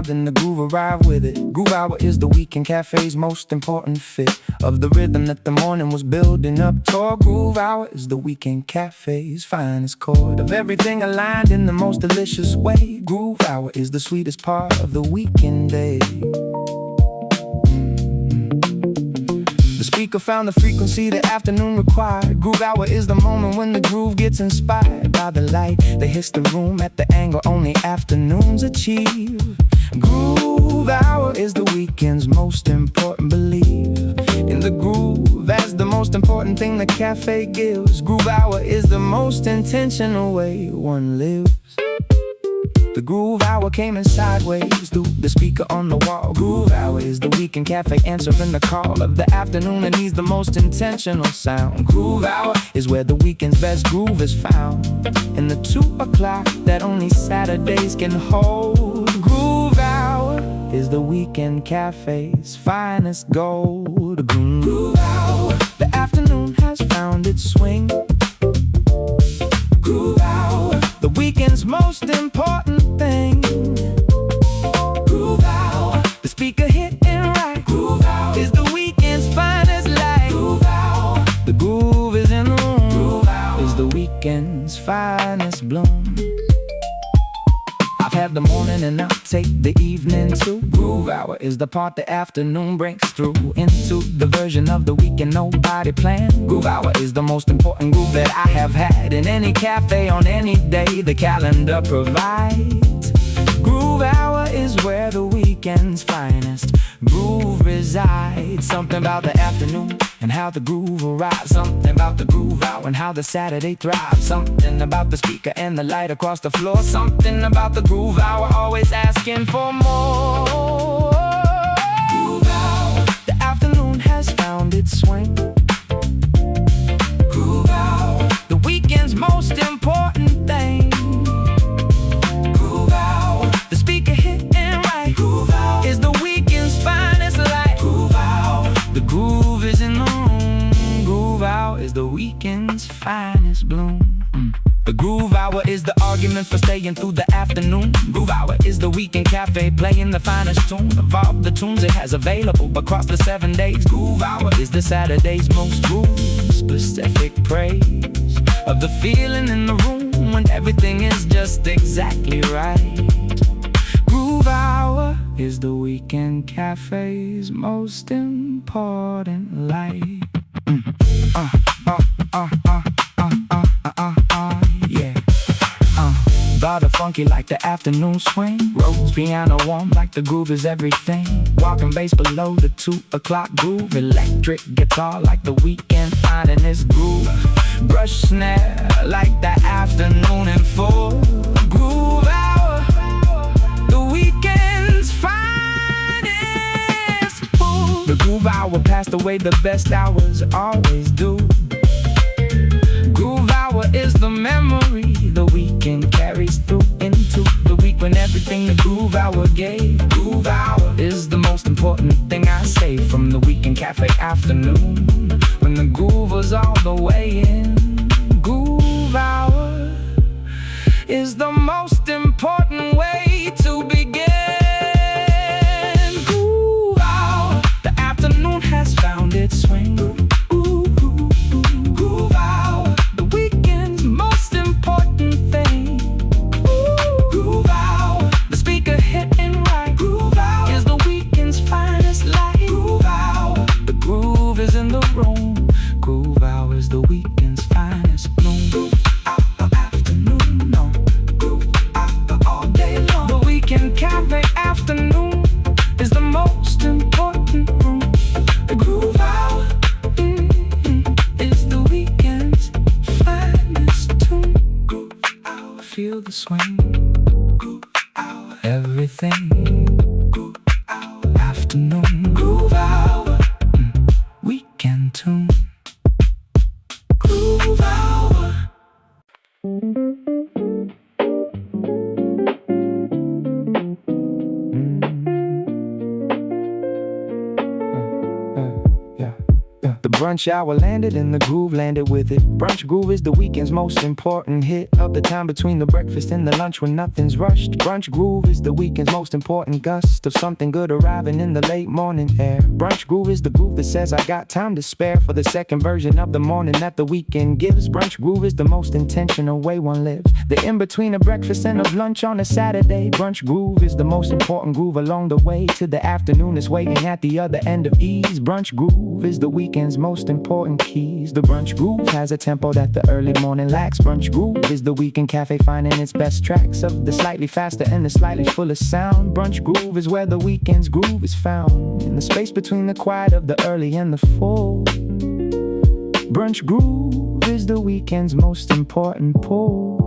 then the groove arrived with it. Groove Hour is the weekend cafe's most important fit of the rhythm that the morning was building up toward. Groove Hour is the weekend cafe's finest chord of everything aligned in the most delicious way. Groove Hour is the sweetest part of the weekend day. The speaker found the frequency the afternoon required. Groove Hour is the moment when the groove gets inspired by the light that hits the room at the angle only afternoons achieve. Groove Hour is the weekend's most important belief in the groove as the most important thing the cafe gives. Groove Hour is the most intentional way one lives. The Groove Hour came in sideways through the speaker on the wall. Groove Hour is the weekend cafe answering the call of the afternoon and needs the most intentional sound. Groove Hour is where the weekend's best groove is found, in the 2 o'clock that only Saturdays can hold. Groove Hour is the weekend cafe's finest gold. Groove Hour, the afternoon has found its swing. Groove Hour, the weekend's most important thing. Groove Hour, the speaker hitting right. Groove Hour is the weekend's finest light. Groove Hour, the groove is in the room. Groove Hour is the weekend's finest bloom. I've had the morning and I'll take the evening too. Groove Hour is the part the afternoon breaks through into the version of the weekend nobody planned. Groove Hour is the most important groove that I have had in any cafe on any day the calendar provides. Groove Hour is where the weekend's finest groove resides. Something about the afternoon and how the groove arrives. Something about the Groove Hour and how the Saturday thrives. Something about the speaker and the light across the floor. Something about the Groove Hour always asking for more. Groove Hour, the afternoon has found its swing. Groove Hour, the weekend's most important thing. Groove Hour, the speaker hitting right. Groove Hour is the weekend's finest light. Groove Hour, the groove is in the room. Groove Hour is the weekend's finest bloom. The Groove Hour is the argument for staying through the afternoon. Groove Hour is the weekend cafe playing the finest tune of all the tunes it has available across the 7 days. Groove Hour is the Saturday's most groove-specific praise of the feeling in the room when everything is just exactly right. Groove Hour is the weekend cafe's most important light. Body funky like the afternoon swing. Rose piano warm like the groove is everything. Walking bass below the 2 o'clock groove. Electric guitar like the weekend finding its groove. Brush snare like the afternoon in full. Groove Hour, the weekend's finest pull. The Groove Hour passed away, the best hours always do. Groove Hour is the memory the weekend carries through into the week when everything the Groove Hour gave. Groove Hour is the most important thing I say from the weekend cafe afternoon when the groove was all the way in. Groove Hour is the most important way to begin. Groove Hour, the afternoon has found its swing. Feel the swing. Groove Hour, everything. Groove Hour, afternoon. Groove Hour, weekend tune. Groove Hour. brunch hour landed and the groove landed with it. Brunch groove is the weekend's most important hit of the time between the breakfast and the lunch when nothing's rushed. Brunch groove is the weekend's most important gust of something good arriving in the late morning air. Brunch groove is the groove that says I got time to spare for the second version of the morning that the weekend gives. Brunch groove is the most intentional way one lives, the in-between of breakfast and of lunch on a Saturday. Brunch groove is the most important groove along the way to the afternoon that's waiting at the other end of ease. Brunch groove is the weekend's most important keys. The brunch groove has a tempo that the early morning lacks. Brunch groove is the weekend cafe finding its best tracks of the slightly faster and the slightly fuller sound. Brunch groove is where the weekend's groove is found, in the space between the quiet of the early and the full. Brunch groove is the weekend's most important pull.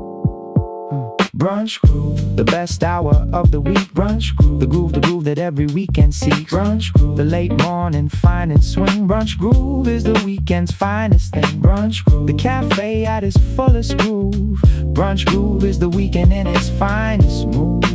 Brunch groove, the best hour of the week. Brunch groove, the groove that every weekend seeks. Brunch groove, the late morning fine and swing. Brunch groove is the weekend's finest thing. Brunch groove, the cafe at its fullest groove. Brunch groove is the weekend in its finest mood.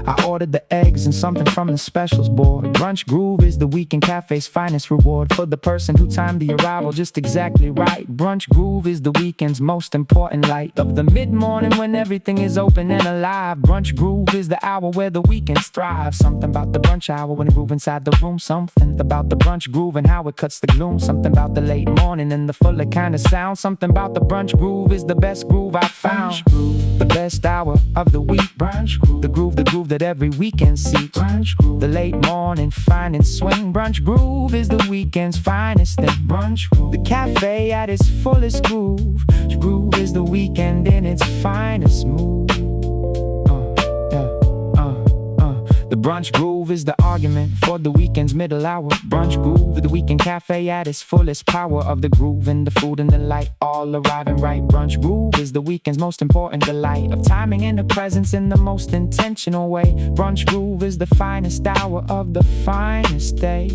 I ordered the eggs and something from the specials board. Brunch groove is the weekend cafe's finest reward for the person who timed the arrival just exactly right. Brunch groove is the weekend's most important light of the mid-morning when everything is open and alive. Brunch groove is the hour where the weekends thrive. Something about the brunch hour when the groove inside the room. Something about the brunch groove and how it cuts the gloom. Something about the late morning and the fuller kind of sound. Something about the brunch groove is the best groove I found. The best hour of the week. Brunch groove, the groove that every weekend seeks. Brunch groove, the late morning fine and swing. Brunch groove is the weekend's finest thing. Brunch groove, the cafe at its fullest groove. Groove is the weekend in its finest mood. The brunch groove is the argument for the weekend's middle hour. Brunch groove, the weekend cafe at its fullest power of the groove and the food and the light all arriving right. Brunch groove is the weekend's most important delight of timing and the presence in the most intentional way. Brunch groove is the finest hour of the finest day.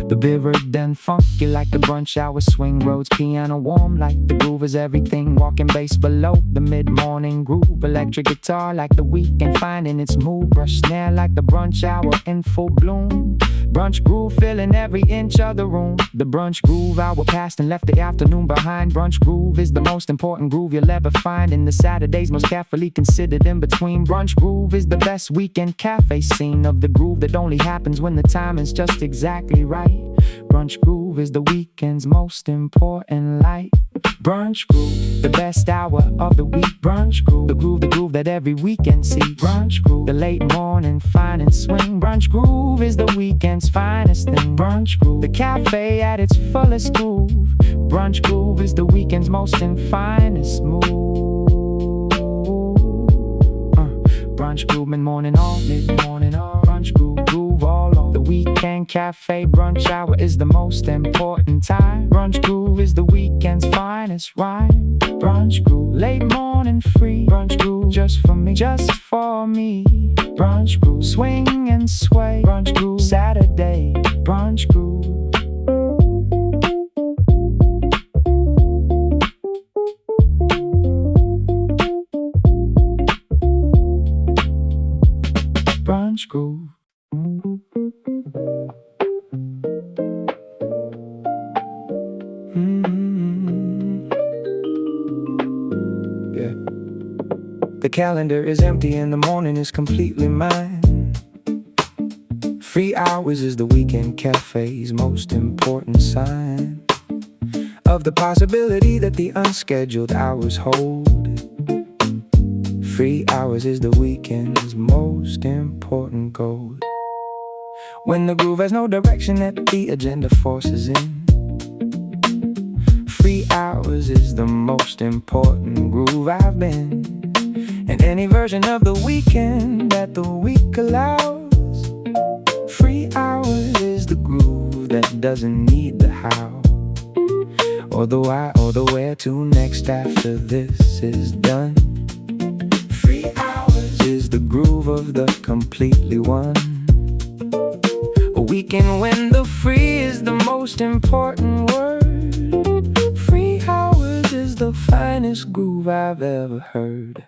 The vivid then funky like the brunch hour. Swing roads, piano warm like the groove is everything. Walking bass below the mid-morning groove. Electric guitar like the weekend finding its mood. Brush snare like the brunch hour in full bloom. Brunch groove filling every inch of the room. The brunch groove hour passed and left the afternoon behind. Brunch groove is the most important groove you'll ever find in the Saturday's most carefully considered in between. Brunch groove is the best weekend cafe scene of the groove that only happens when the timing's just exactly right. Brunch groove is the weekend's most important light. Brunch groove, the best hour of the week. Brunch groove, the groove that every weekend seeks. Brunch groove, the late morning fine and swing. Brunch groove is the weekend's finest thing. Brunch groove, the cafe at its fullest groove. Brunch groove is the weekend's most and finest mood. Brunch groove, mid-morning all, mid-morning all. Brunch groove all on. The weekend cafe brunch hour is the most important time. Brunch groove is the weekend's finest rhyme. Brunch groove, late morning free. Brunch groove, just for me, just for me. Brunch groove, swing and sway. Brunch groove, Saturday. Brunch groove. Brunch groove. Yeah. The calendar is empty and the morning is completely mine. 3 hours is the weekend cafe's most important sign of the possibility that the unscheduled hours hold. 3 hours is the weekend's most important goal. When the groove has no direction that the agenda forces in, 3 hours is the most important groove I've been. And any version of the weekend that the week allows, 3 hours is the groove that doesn't need the how, or the why, or the where to next after this is done. 3 hours is the groove of the completely one. A weekend when the free is the most important word. 3 hours is the finest groove I've ever heard.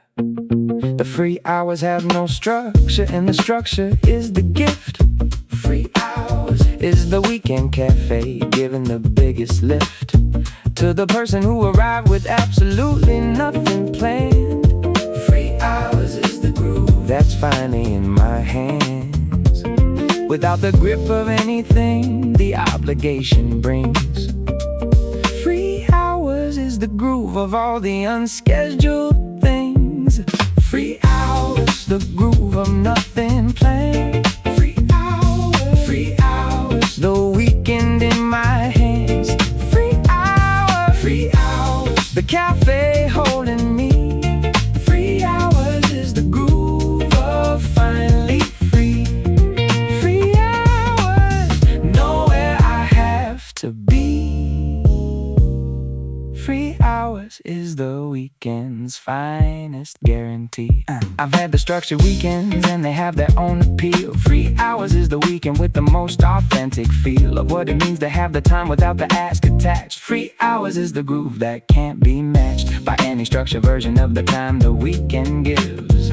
The free hours have no structure, and the structure is the gift. Free hours is the weekend cafe, giving the biggest lift to the person who arrived with absolutely nothing planned. Free hours is the groove that's finally in my hands, without the grip of anything the obligation brings. Free hours is the groove of all the unscheduled things. Free hours, the groove of nothing planned. Free hours, the weekend in my hands. Free hours, the cafe holding me. Free hours is the groove of finally free. Free hours, nowhere I have to be. Free hours is the weekend's finest guarantee. I've had the structured weekends and they have their own appeal. Free hours is the weekend with the most authentic feel of what it means to have the time without the ask attached. Free hours is the groove that can't be matched by any structured version of the time the weekend gives.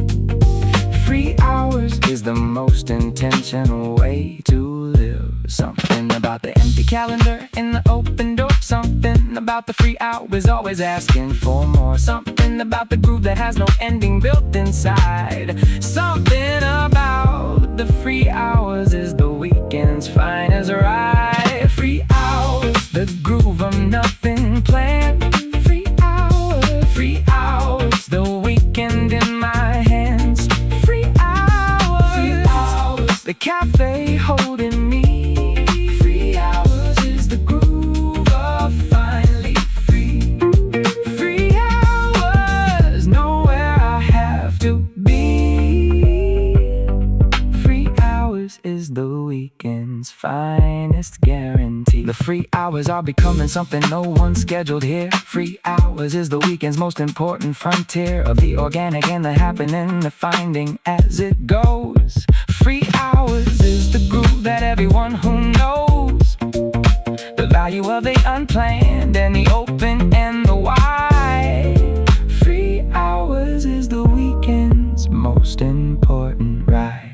Free hours is the most intentional way to live. Something about the empty calendar and the open door. Something about the free hours always asking for more. Something about the groove that has no ending built inside. Something about the free hours is the weekend's finest ride. Free hours, the groove of nothing planned. Free hours, the weekend in my hands. Free hours, the cafe holding me. Free hours is the groove of finally free. Free hours, nowhere I have to be. Free hours is the weekend's finest guarantee. The free hours are becoming something no one scheduled here. Free hours is the weekend's most important frontier of the organic and the happening, the finding as it goes. Free hours is the groove that everyone who knows the value of the unplanned and the open and the wide. Free hours is the weekend's most important ride.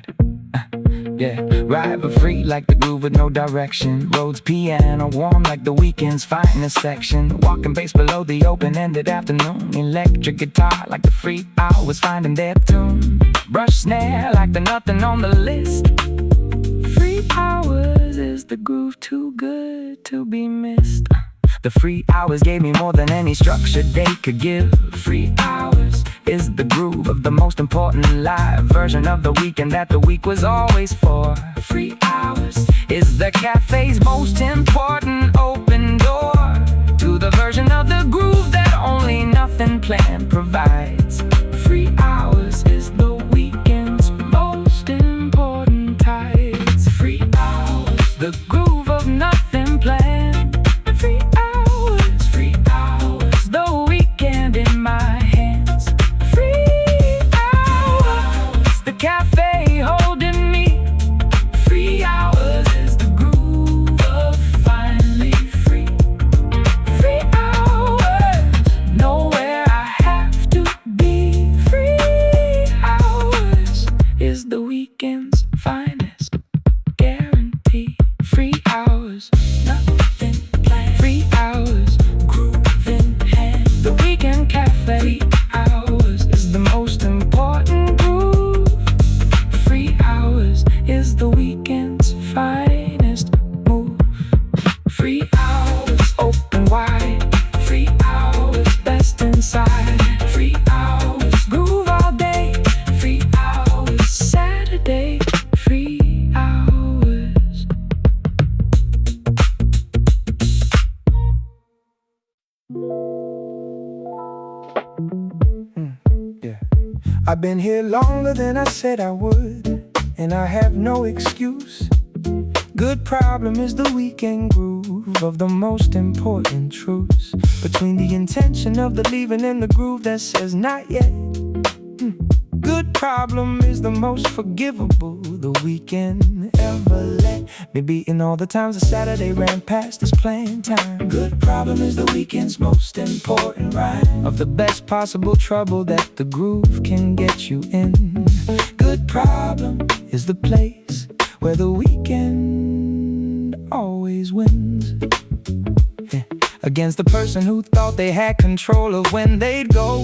Ride but free like the groove with no direction. Roads piano warm like the weekend's finest section. Walking bass below the open-ended afternoon. Electric guitar like the free hours finding their tune. Brush snare like the nothing on the list. Free hours is the groove too good to be missed. The free hours gave me more than any structured day could give. Free hours is the groove of the most important live version of the weekend that the week was always for. Free hours is the cafe's most important open door to the version of the groove that only nothing planned provides. Free hours is the weekend's most important tides. Free hours, the groove of nothing planned. Free hours, the weekend in my hands. Free hours, the cafe holding me. Free hours is the groove of finally free. Free hours, nowhere I have to be. Free hours is the weekend's finest guarantee. Free hours, nothing planned. Free hours, groove in hand. The weekend cafe. Free hours is the most important groove. Free hours is the weekend's finest move. Free hours, open wide. Free hours, best inside. Free hours, groove all day. Free hours, Saturday. Free hours. I've been here longer than I said I would, and I have no excuse. Good problem is the weekend groove of the most important truths between the intention of the leaving and the groove that says not yet. Good problem is the most forgivable. The weekend ever let me beating all the times a Saturday ran past his playing time. Good problem is the weekend's most important rhyme of the best possible trouble that the groove can get you in. Good problem is the place where the weekend always wins. Yeah. Against the person who thought they had control of when they'd go.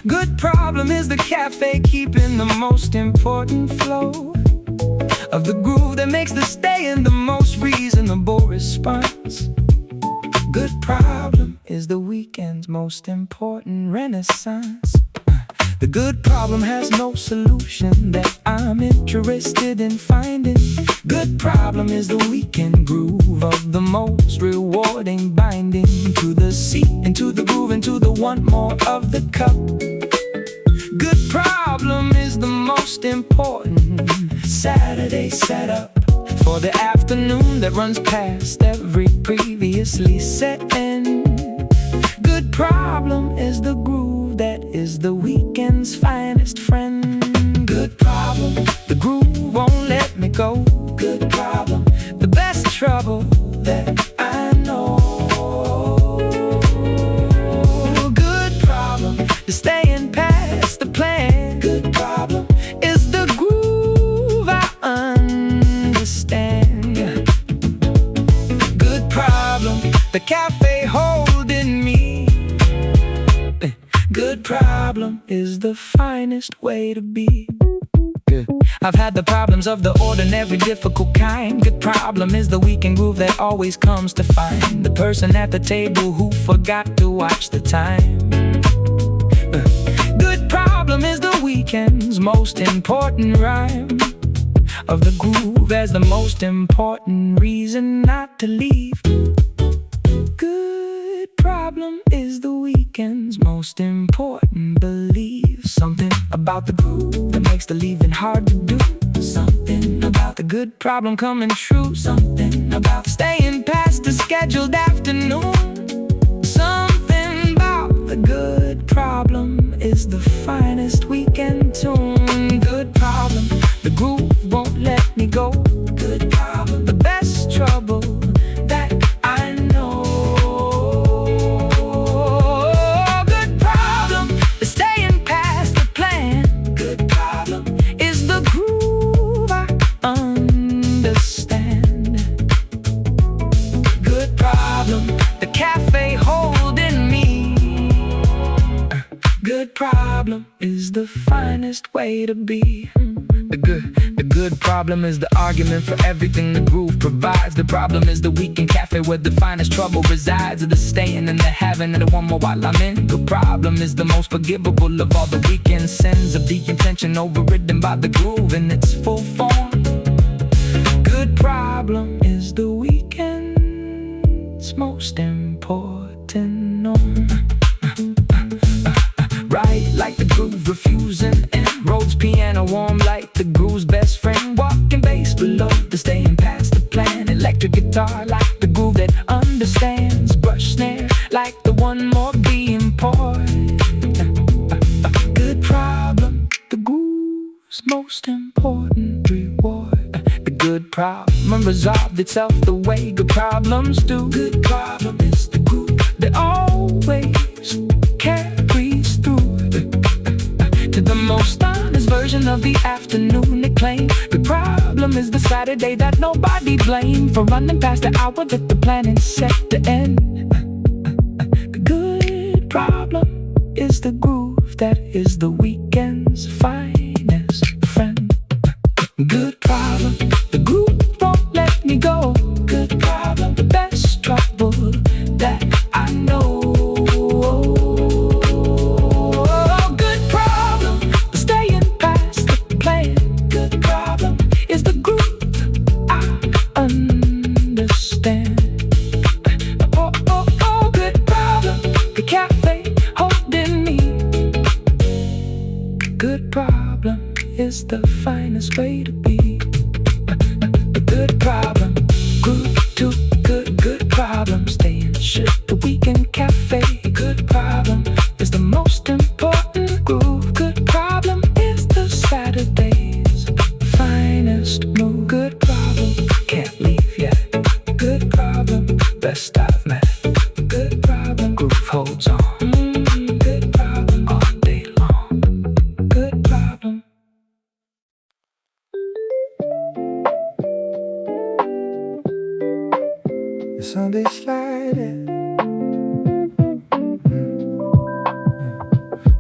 Good problem is the cafe keeping the most important flow of the groove that makes the stay in the most reasonable response. Good problem is the weekend's most important renaissance. The good problem has no solution that I'm interested in finding. Good problem is the weekend groove of the most rewarding binding to the seat, into the groove, into the want more of the cup. Good problem is the most important Saturday setup for the afternoon that runs past every previously set end. Good problem is the groove that is the weekend's finest friend. Good problem, the groove won't let me go. Good problem, the best trouble that I know. Good problem, the staying past the plan. Good problem is the groove I understand. Good problem, the cafe holding me. Good problem is the finest way to be. Good. I've had the problems of the ordinary difficult kind. Good problem is the weekend groove that always comes to find the person at the table who forgot to watch the time. Good problem is the weekend's most important rhyme of the groove as the most important reason not to leave. Good problem is the weekend's most important belief. Something about the groove that makes the leaving hard to do. Something about the good problem coming true. Something about staying past the scheduled afternoon. Something about the good problem is the finest weekend tune. Good problem, the groove won't let me go. Good problem, the best trouble that I know. Good problem, the staying past the plan. Good problem is the groove I understand. Good problem, the cafe holding me. Good problem is the finest way to be. The good problem is the argument for everything the groove provides. The problem is the weekend cafe where the finest trouble resides. The staying and the having and the one more while I'm in. The problem is the most forgivable of all the weekend sins of the intention overridden by the groove in its full form. Good problem is the weekend's most important norm. Right like the groove refusing and Rhodes piano warm like the groove's best friend. Walking bass below the staying past the plan. Electric guitar like the groove that understands. Brush snare like the one more being poured. Good problem, the groove's most important reward. The good problem resolved itself the way good problems do. Good problem is the groove that always carries through to the most honest version of the afternoon it claimed. The problem is the Saturday that nobody blamed for running past the hour that the planning set to end. The good problem is the groove that is the weekend's finest friend. Good problem, the groove won't let me go. Good problem, the best trouble that I know. Good problem is the finest way to be. A good problem, groove to good problem. Staying shit the weekend cafe. Good problem is the most important groove. Good problem. Sunday slide.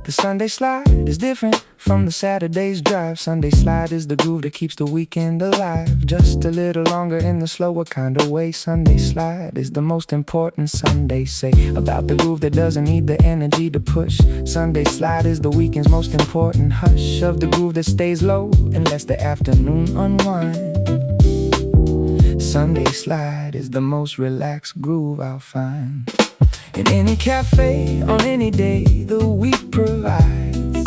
The Sunday slide is different from the Saturday's drive. Sunday slide is the groove that keeps the weekend alive, just a little longer in the slower kind of way. Sunday slide is the most important Sunday say about the groove that doesn't need the energy to push. Sunday slide is the weekend's most important hush of the groove that stays low and lets the afternoon unwind. Sunday slide is the most relaxed groove I'll find in any cafe on any day the week provides.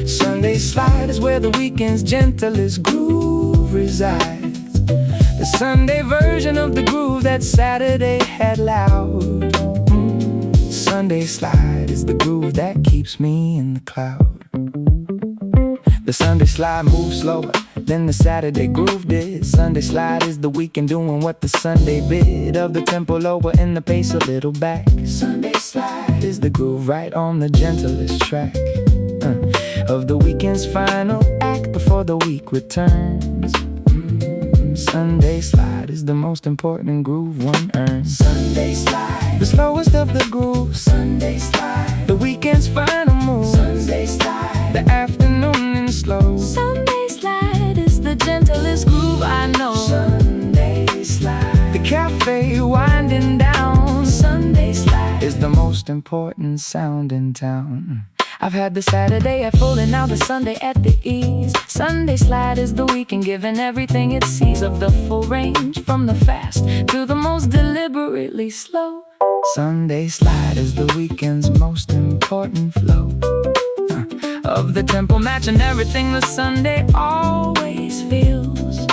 Sunday slide is where the weekend's gentlest groove resides. The Sunday version of the groove that Saturday had loud. Sunday slide is the groove that keeps me in the cloud. The Sunday slide moves slower than the Saturday groove did. Sunday slide is the weekend doing what the Sunday bid, of the tempo lower and the pace a little back. Sunday slide is the groove right on the gentlest track of the weekend's final act before the week returns. Sunday slide is the most important groove one earns. Sunday slide, the slowest of the grooves. Sunday slide, the weekend's final move. Sunday slide, the afternoon and slow. Sunday slide is the gentlest groove I know. Sunday slide, the cafe winding down. Sunday slide is the most important sound in town. I've had the Saturday at full and now the Sunday at the ease. Sunday slide is the weekend giving everything it sees of the full range, from the fast to the most deliberately slow. Sunday slide is the weekend's most important flow of the tempo matching everything the Sunday always feels.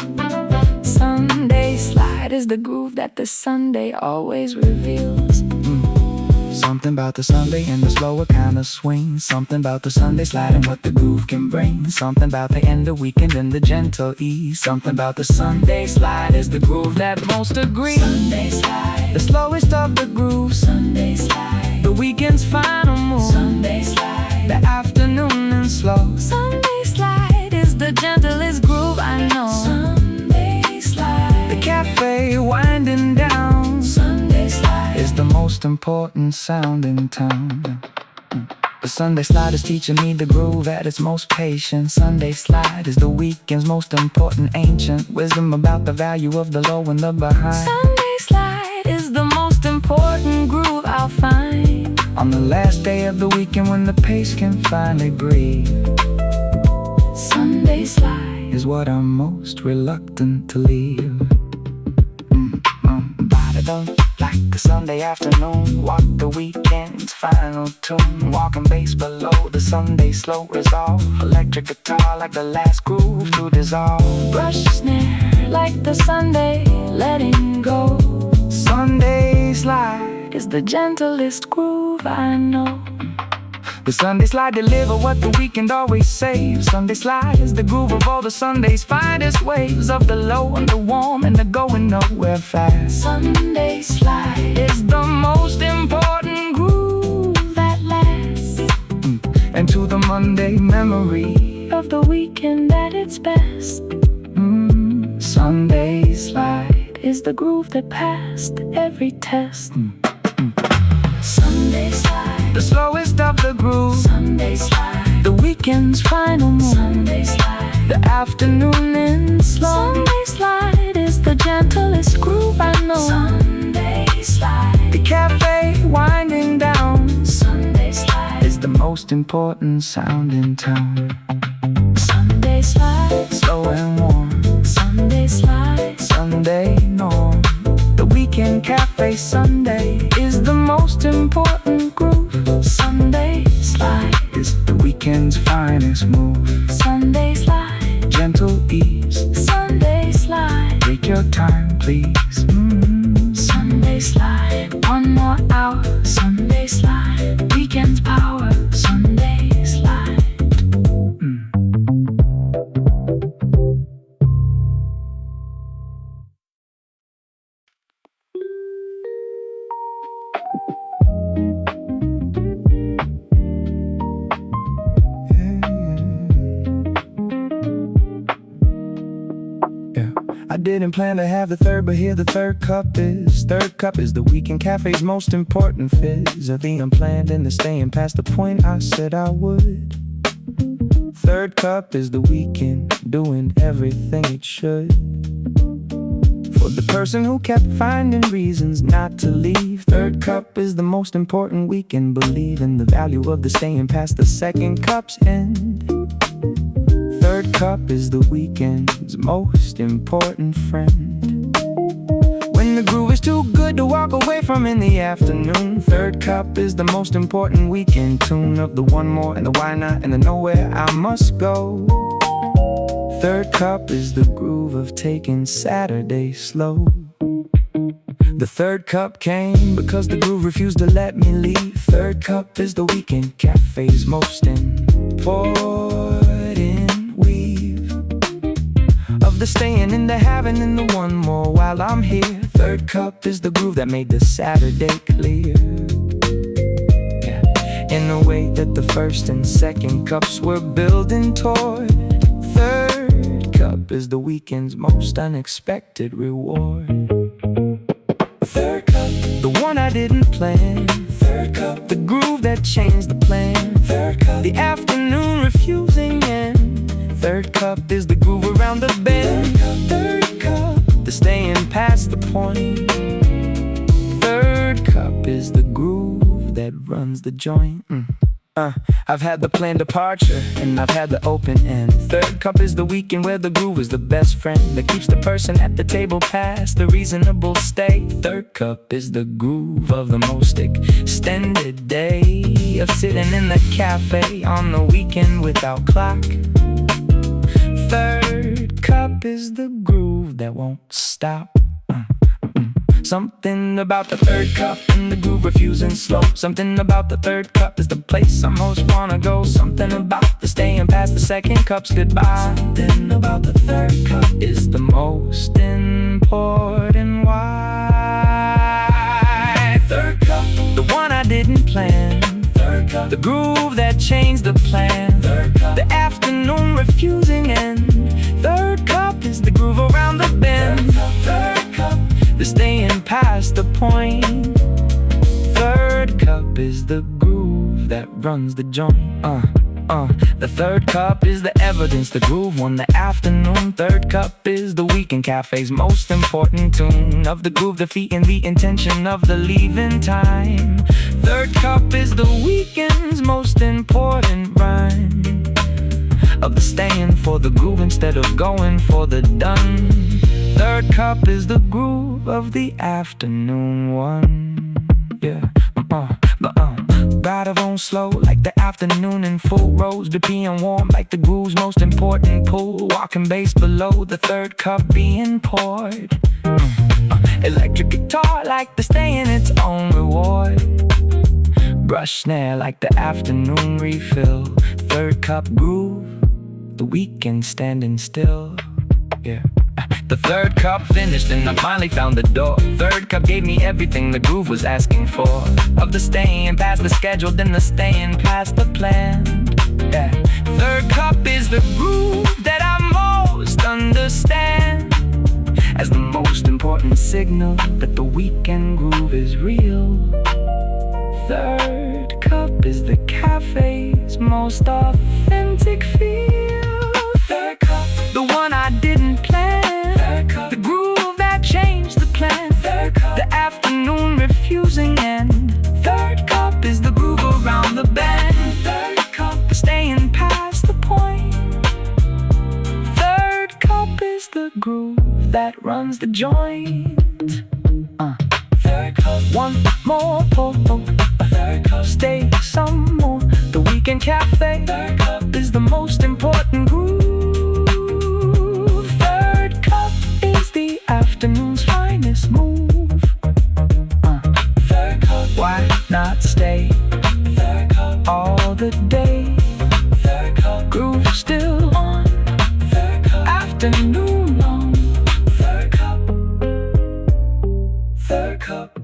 Sunday slide is the groove that the Sunday always reveals. Something about the Sunday and the slower kind of swing. Something about the Sunday slide and what the groove can bring. Something about the end of weekend and the gentle ease. Something about the Sunday slide is the groove that most agree. Sunday slide, the slowest of the grooves. Sunday slide, the weekend's final move. Sunday slide, the afternoon and slow. Sunday slide is the gentlest groove I know. Sunday slide, the cafe winding down. Sunday slide is the most important sound in town. The Sunday slide is teaching me the groove at its most patient. Sunday slide is the weekend's most important ancient wisdom about the value of the low and the behind. Sunday slide is the most important groove I'll find on the last day of the weekend when the pace can finally breathe. Sunday slide is what I'm most reluctant to leave. Like the Sunday afternoon, walk the weekend's final tune. Walking bass below the Sunday slow resolve. Electric guitar like the last groove to dissolve. Brush snare like the Sunday letting go. Sunday slide is the gentlest groove I know. The Sunday slide deliver what the weekend always saves. Sunday slide is the groove of all the Sunday's finest waves, of the low and the warm and the going nowhere fast. Sunday slide is the most important groove that lasts, and to the Monday memory of the weekend at its best. Sunday slide is the groove that passed every test. Sunday slide, the slowest of the grooves. Sunday slide, the weekend's final move. Sunday slide, the afternoon in slow. Sunday slide is the gentlest groove I know. Sunday slide, the cafe winding down. Sunday slide is the most important sound in town. Sunday slide, slow and warm. Sunday slide, Sunday norm. The weekend cafe Sunday is the most important groove. Sunday slide is the weekend's finest move. Sunday slide, gentle ease. Sunday slide, take your time please. Sunday slide, one more hour. Sunday slide, weekend's power. Sunday slide. didn't plan to have the third, but here the third cup is. Third cup is the weekend cafe's most important fizz. Of the unplanned and the staying past the point I said I would. Third cup is the weekend doing everything it should. For the person who kept finding reasons not to leave. Third cup is the most important weekend. Believe in the value of the staying past the second cup's end. Third cup is the weekend's most important friend. When the groove is too good to walk away from in the afternoon. Third cup is the most important weekend tune. Of the one more and the why not and the nowhere I must go. Third cup is the groove of taking Saturday slow. The third cup came because the groove refused to let me leave. Third cup is the weekend cafe's most important weave. Of the staying and the having and the one more while I'm here. Third cup is the groove that made the Saturday clear. Yeah. In a way that the first and second cups were building toward. Third cup is the weekend's most unexpected reward. Third cup, the one I didn't plan. Third cup, the groove that changed the plan. Third cup, the afternoon refusing end. Third cup is the groove around the bend. Third cup, the staying past the point. Third cup is the groove that runs the joint. I've had the planned departure and I've had the open end. Third cup is the weekend where the groove is the best friend that keeps the person at the table past the reasonable stay. Third cup is the groove of the most extended day of sitting in the cafe on the weekend without clock. Third cup is the groove that won't stop. Something about the third cup and the groove refusing slow. Something about the third cup is the place I most wanna go. Something about the staying past the second cup's goodbye. Something about the third cup is the most important why. Third cup, the one I didn't plan. Third cup, the groove that changed the plan. Third cup, the afternoon refusing end. Third cup is the groove around the bend. Third cup, the staying past the point. Third cup is the groove that runs the joint. The third cup is the evidence the groove won the afternoon. Third cup is the weekend cafe's most important tune. Of the groove defeating the intention of the leaving time. Third cup is the weekend's most important rhyme. Of the staying for the groove instead of going for the done. Third cup is the groove of the afternoon one. Yeah, ride on slow like the afternoon in full rose. The being warm like the groove's most important pull. Walking bass below the third cup being poured. Electric guitar like the staying its own reward. Brush snare like the afternoon refill. Third cup groove, the weekend standing still. Yeah. The third cup finished and I finally found the door. Third cup gave me everything the groove was asking for. Of the staying past the schedule, then the staying past the plan. Yeah. Third cup is the groove that I most understand as the most important signal that the weekend groove is real. Third cup is the cafe's most authentic feel. Third cup, the one I didn't plan. The groove that changed the plan. The afternoon refusing end. Third cup is the groove around the bend. Third cup, staying past the point. Third cup is the groove that runs the joint. Third cup, one more pull. Third cup, stay some more. The weekend cafe. Third cup is the most important groove. The afternoon's finest move. Third cup, why not stay? Third cup, all the day. Third cup, groove still on. Third cup, afternoon long. Third cup, third cup.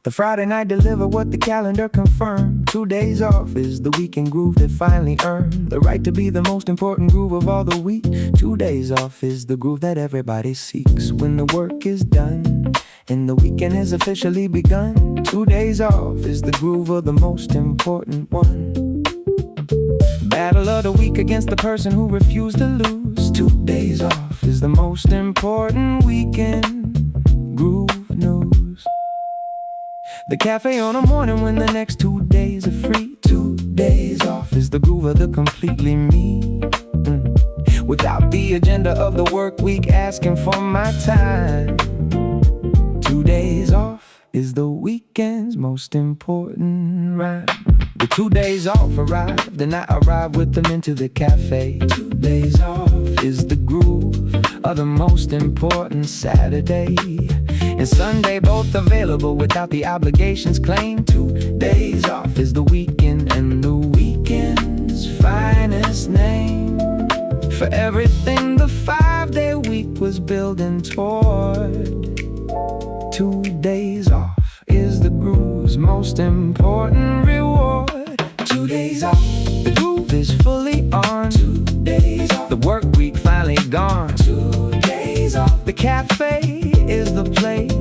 The Friday night deliver what the calendar confirmed. 2 days off is the weekend groove that finally earned the right to be the most important groove of all the week. 2 days off is the groove that everybody seeks when the work is done and the weekend has officially begun. 2 days off is the groove of the most important one. Battle of the week against the person who refused to lose. 2 days off is the most important weekend groove news. The cafe on a morning when the next 2 days are free. 2 days off is the groove of the completely me. Without the agenda of the work week asking for my time. 2 days off is the weekend's most important rhyme. The 2 days off arrived, and I arrived with them into the cafe. 2 days off is the groove of the most important Saturday and Sunday, both available without the obligations claimed. 2 days off is the weekend and the weekend's finest name. For everything the 5-day week was building toward. 2 days off is the groove's most important reward. 2 days off, the groove is fully on. 2 days off, the work week finally gone. 2 days off, the cafe is the place.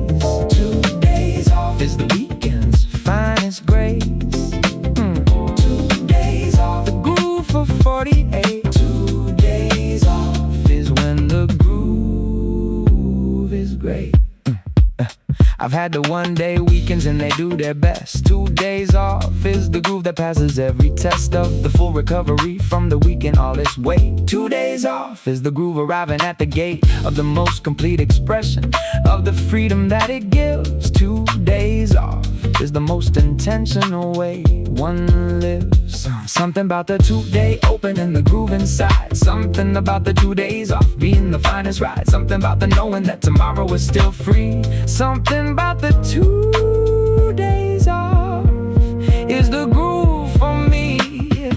2 days off is the weekend's finest grace. 2 days off, the groove for 48. 2 days off is when the groove is great. I've had the 1-day weekends and they do their best. 2 days off is the groove that passes every test of the full recovery from the weekend, all its weight. 2 days off is the groove arriving at the gate of the most complete expression of the freedom that it gives. 2 days off is the most intentional way one lives. Something about the 2-day open and the groove inside. Something about the 2 days off being the finest ride. Something about the knowing that tomorrow is still free. Something about the 2 days off is the groove for me.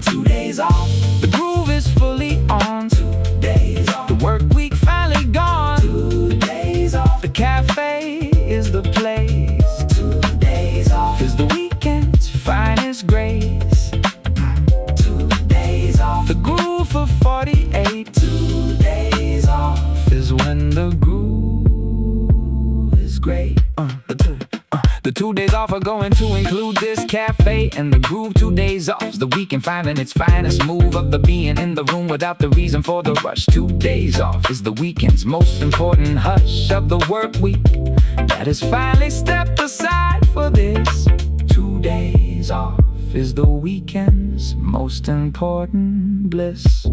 2 days off, the groove is fully on. 2 days off, the work week finally gone. 2 days off, the cafe is the place. 2 days off is the weekend's finest grace. 2 days off, the groove for 48. 2 days off is when the groove is great. The 2 days off are going to include this cafe and the groove. 2 days off, the weekend finding its finest move of the being in the room without the reason for the rush. 2 days off is the weekend's most important hush of the work week that has finally stepped aside for this. 2 days off is the weekend's most important bliss.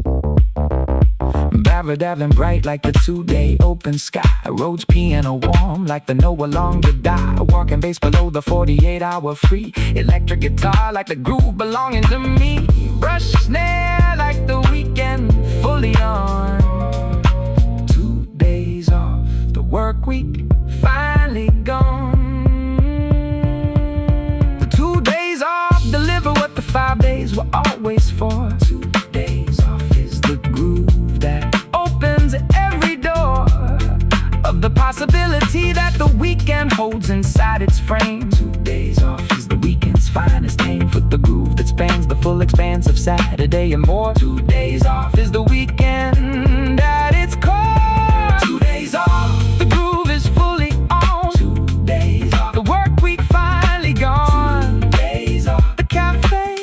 Dabbling bright like the 2-day open sky. Roads piano warm like the Noah long to die. Walking bass below the 48-hour free. Electric guitar like the groove belonging to me. Brush snare like the weekend fully on. 2 days off, the work week finally gone. The 2 days off deliver what the 5 days were always for. 2 days off is the groove that opens every door of the possibility that the weekend holds inside its frame. 2 days off is the weekend's finest name for the groove that spans the full expanse of Saturday and more. 2 days off is the weekend at its core. 2 days off, the groove is fully on. 2 days off, the work week finally gone. 2 days off, the cafe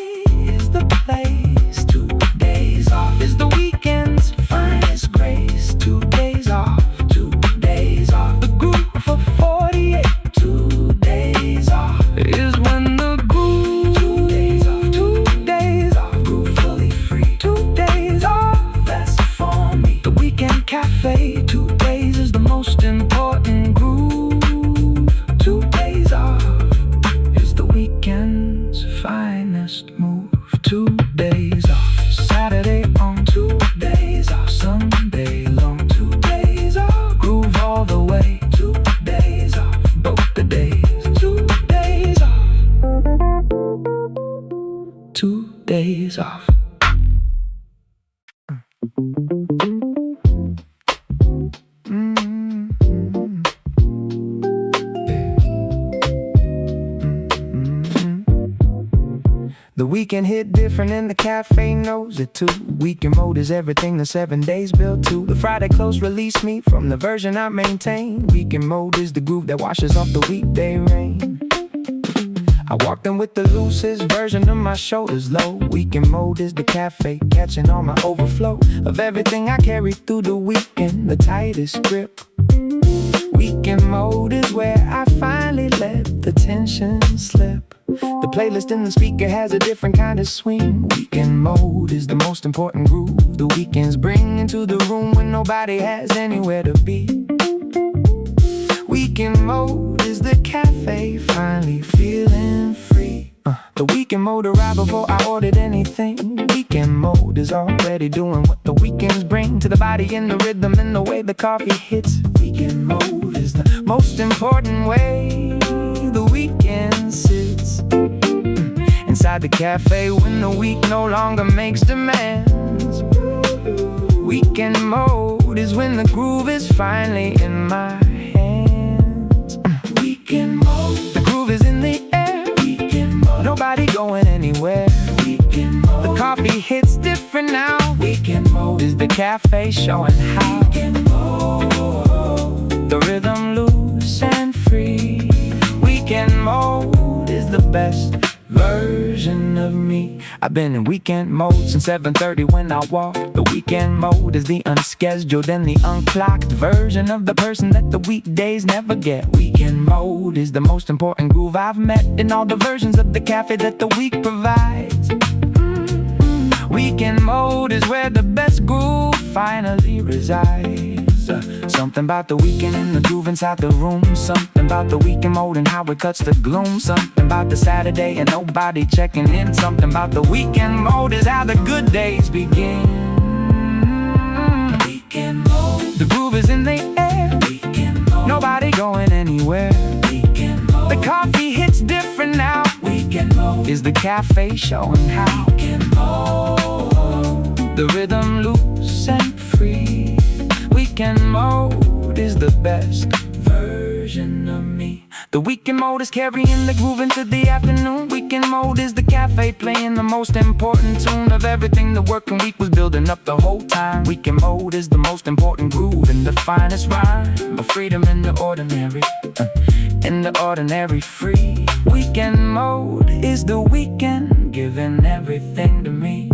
is the place. 2 days off is the weekend's finest grace. 2 days off, 2 days off, the groove for 48. 2 days off is when the groove. 2 days off, 2 days off, groove fully free. 2 days off, that's for me. The weekend cafe. 2 days is the most important groove. 2 days off is the weekend's finest move. 2 days off, Saturday on. 2 days off, Sunday long. 2 days off, groove all the way. 2 days off, both the days. 2 days off, 2 days off. The weekend hit different and the cafe knows it too. Weekend mode is everything the 7 days built to. The Friday close release me from the version I maintain. Weekend mode is the groove that washes off the weekday rain. I walked in with the loosest version of my shoulders low. Weekend mode is the cafe, catching all my overflow of everything I carry through the weekend, the tightest grip. Weekend mode is where I finally let the tension slip. The playlist in the speaker has a different kind of swing. Weekend mode is the most important groove the weekends bring into the room when nobody has anywhere to be. Weekend mode is the cafe finally feeling free. The weekend mode arrived before I ordered anything. Weekend mode is already doing what the weekends bring to the body and the rhythm and the way the coffee hits. Weekend mode is the most important way the weekend sits inside the cafe when the week no longer makes demands. Weekend mode is when the groove is finally in my hands. Weekend mode, the groove is in the air. Weekend mode, nobody going anywhere. Weekend mode, the coffee hits different now. Weekend mode is the cafe showing how. Weekend mode, the rhythm loose and free. Weekend mode is the best version of me. I've been in weekend mode since 7:30 when I walk. The weekend mode is the unscheduled and the unclocked version of the person that the weekdays never get. Weekend mode is the most important groove I've met in all the versions of the cafe that the week provides. Weekend mode is where the best groove finally resides. Something about the weekend and the groove inside the room. Something about the weekend mode and how it cuts the gloom. Something about the Saturday and nobody checking in. Something about the weekend mode is how the good days begin. Weekend mode, the groove is in the air. Weekend mode, nobody going anywhere. Weekend mode, the coffee hits different now. Weekend mode is the cafe showing how. Weekend mode, the rhythm loose and free. Weekend mode is the best version of me. The weekend mode is carrying the groove into the afternoon. Weekend mode is the cafe playing the most important tune of everything the working week was building up the whole time. Weekend mode is the most important groove and the finest rhyme of freedom in the ordinary, in the ordinary free. Weekend mode is the weekend giving everything to me.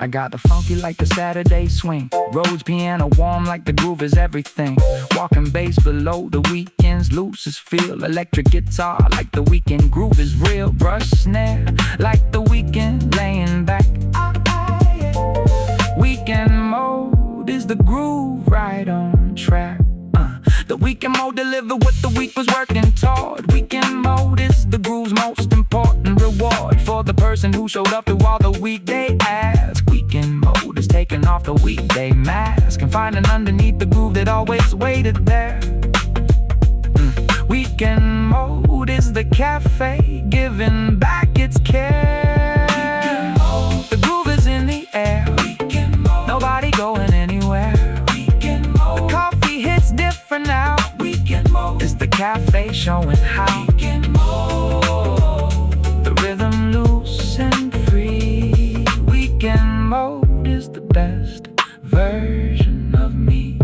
I got the funky like the Saturday swing. Rhodes piano warm like the groove is everything. Walking bass below the weekend's loosest feel. Electric guitar like the weekend groove is real. Brush snare like the weekend laying back. Weekend mode is the groove right on track. The weekend mode deliver what the week was working toward. Weekend mode is the groove's most important reward for the person who showed up through all the weekday asks. Weekend mode is taking off the weekday mask and finding underneath the groove that always waited there. Weekend mode is the cafe giving back its care. Weekend mode, the groove is in the air. Weekend mode, nobody going anywhere. Weekend mode, the coffee hits different now. Weekend mode is the cafe showing how. Weekend mode, the rhythm loose and free. Weekend mode is the best version of me.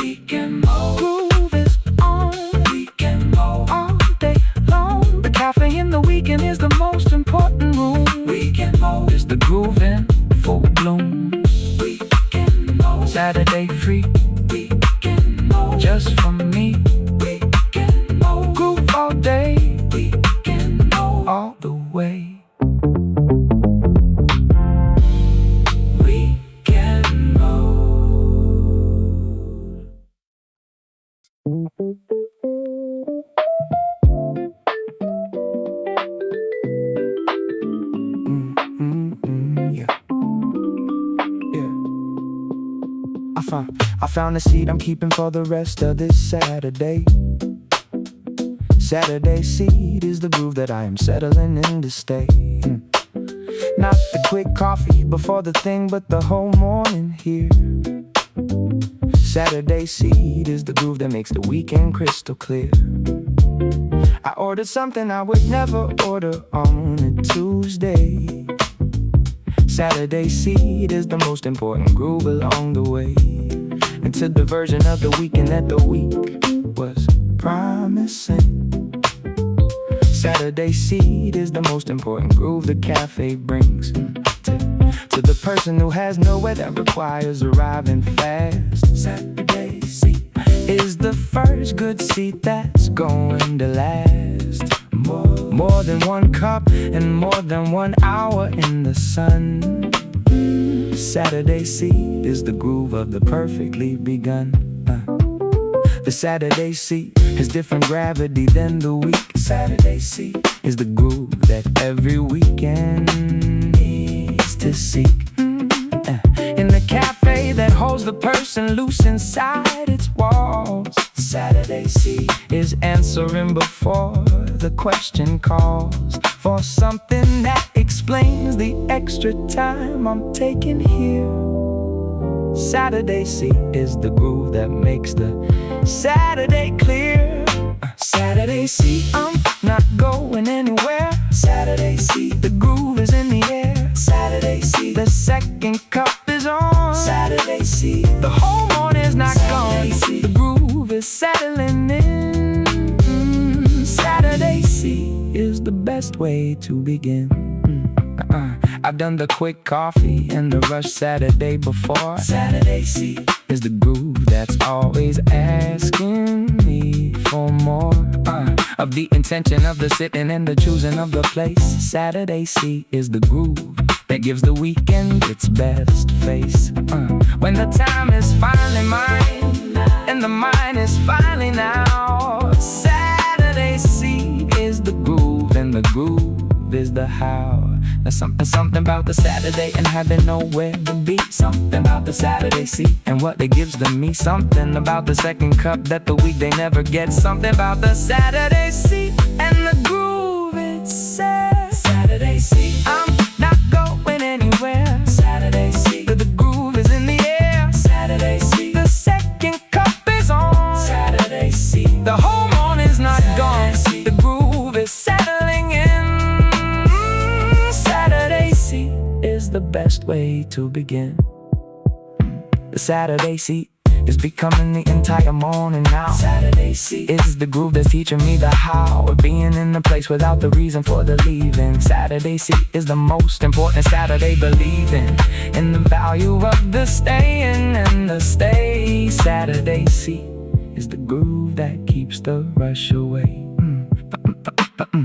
Weekend mode, groove is on. Weekend mode, all day long. The cafe in the weekend is the most important room. Weekend mode is the groove in full bloom. Weekend mode, Saturday free. Weekend mode, just for me. Weekend mode, groove all day. Weekend mode, all the way. Weekend mode. I found a seat I'm keeping for the rest of this Saturday. Saturday seat is the groove that I am settling in to stay. Not the quick coffee before the thing, but the whole morning here. Saturday seat is the groove that makes the weekend crystal clear. I ordered something I would never order on a Tuesday. Saturday seed is the most important groove along the way, into the version of the weekend that the week was promising. Saturday seed is the most important groove the cafe brings to the person who has nowhere that requires arriving fast. Saturday seed is the first good seat that's going to last more than one cup and more than 1 hour in the sun. Saturday seed is the groove of the perfectly begun. The Saturday seat has different gravity than the week. Saturday seat is the groove that every weekend needs to seek. In the cafe that holds the person loose inside its walls, Saturday seat is answering before the question calls for something that explains the extra time I'm taking here. Saturday seat is the groove that makes the Saturday clear. Saturday seat, I'm not going anywhere. Saturday seat, the groove is in the air. Saturday seat, the second cup is on. Saturday seat, the whole morning's not gone. The groove is settling in. Saturday seat is the best way to begin. I've done the quick coffee and the rush Saturday before. Saturday seat is the groove that's always asking me for more of the intention of the sitting and the choosing of the place. Saturday seat is the groove that gives the weekend its best face. When the time is finally mine and the mind is finally now. Saturday seat is the groove and the groove is the how. There's something about the Saturday and having nowhere to be. Something about the Saturday seat and what it gives to me. Something about the second cup that the weekday never gets. Something about the Saturday seat and the groove itself. Saturday seat, I'm not going anywhere. Saturday seat, the groove is in the air. Saturday seat, the second cup is on. Saturday seat, the whole morning's not gone. The groove is settling in. Is the best way to begin. The Saturday seat is becoming the entire morning now. Saturday seat is the groove that's teaching me the how of being in the place without the reason for the leaving. Saturday seat is the most important Saturday, believing in the value of the staying and the stay. Saturday seat is the groove that keeps the rush away.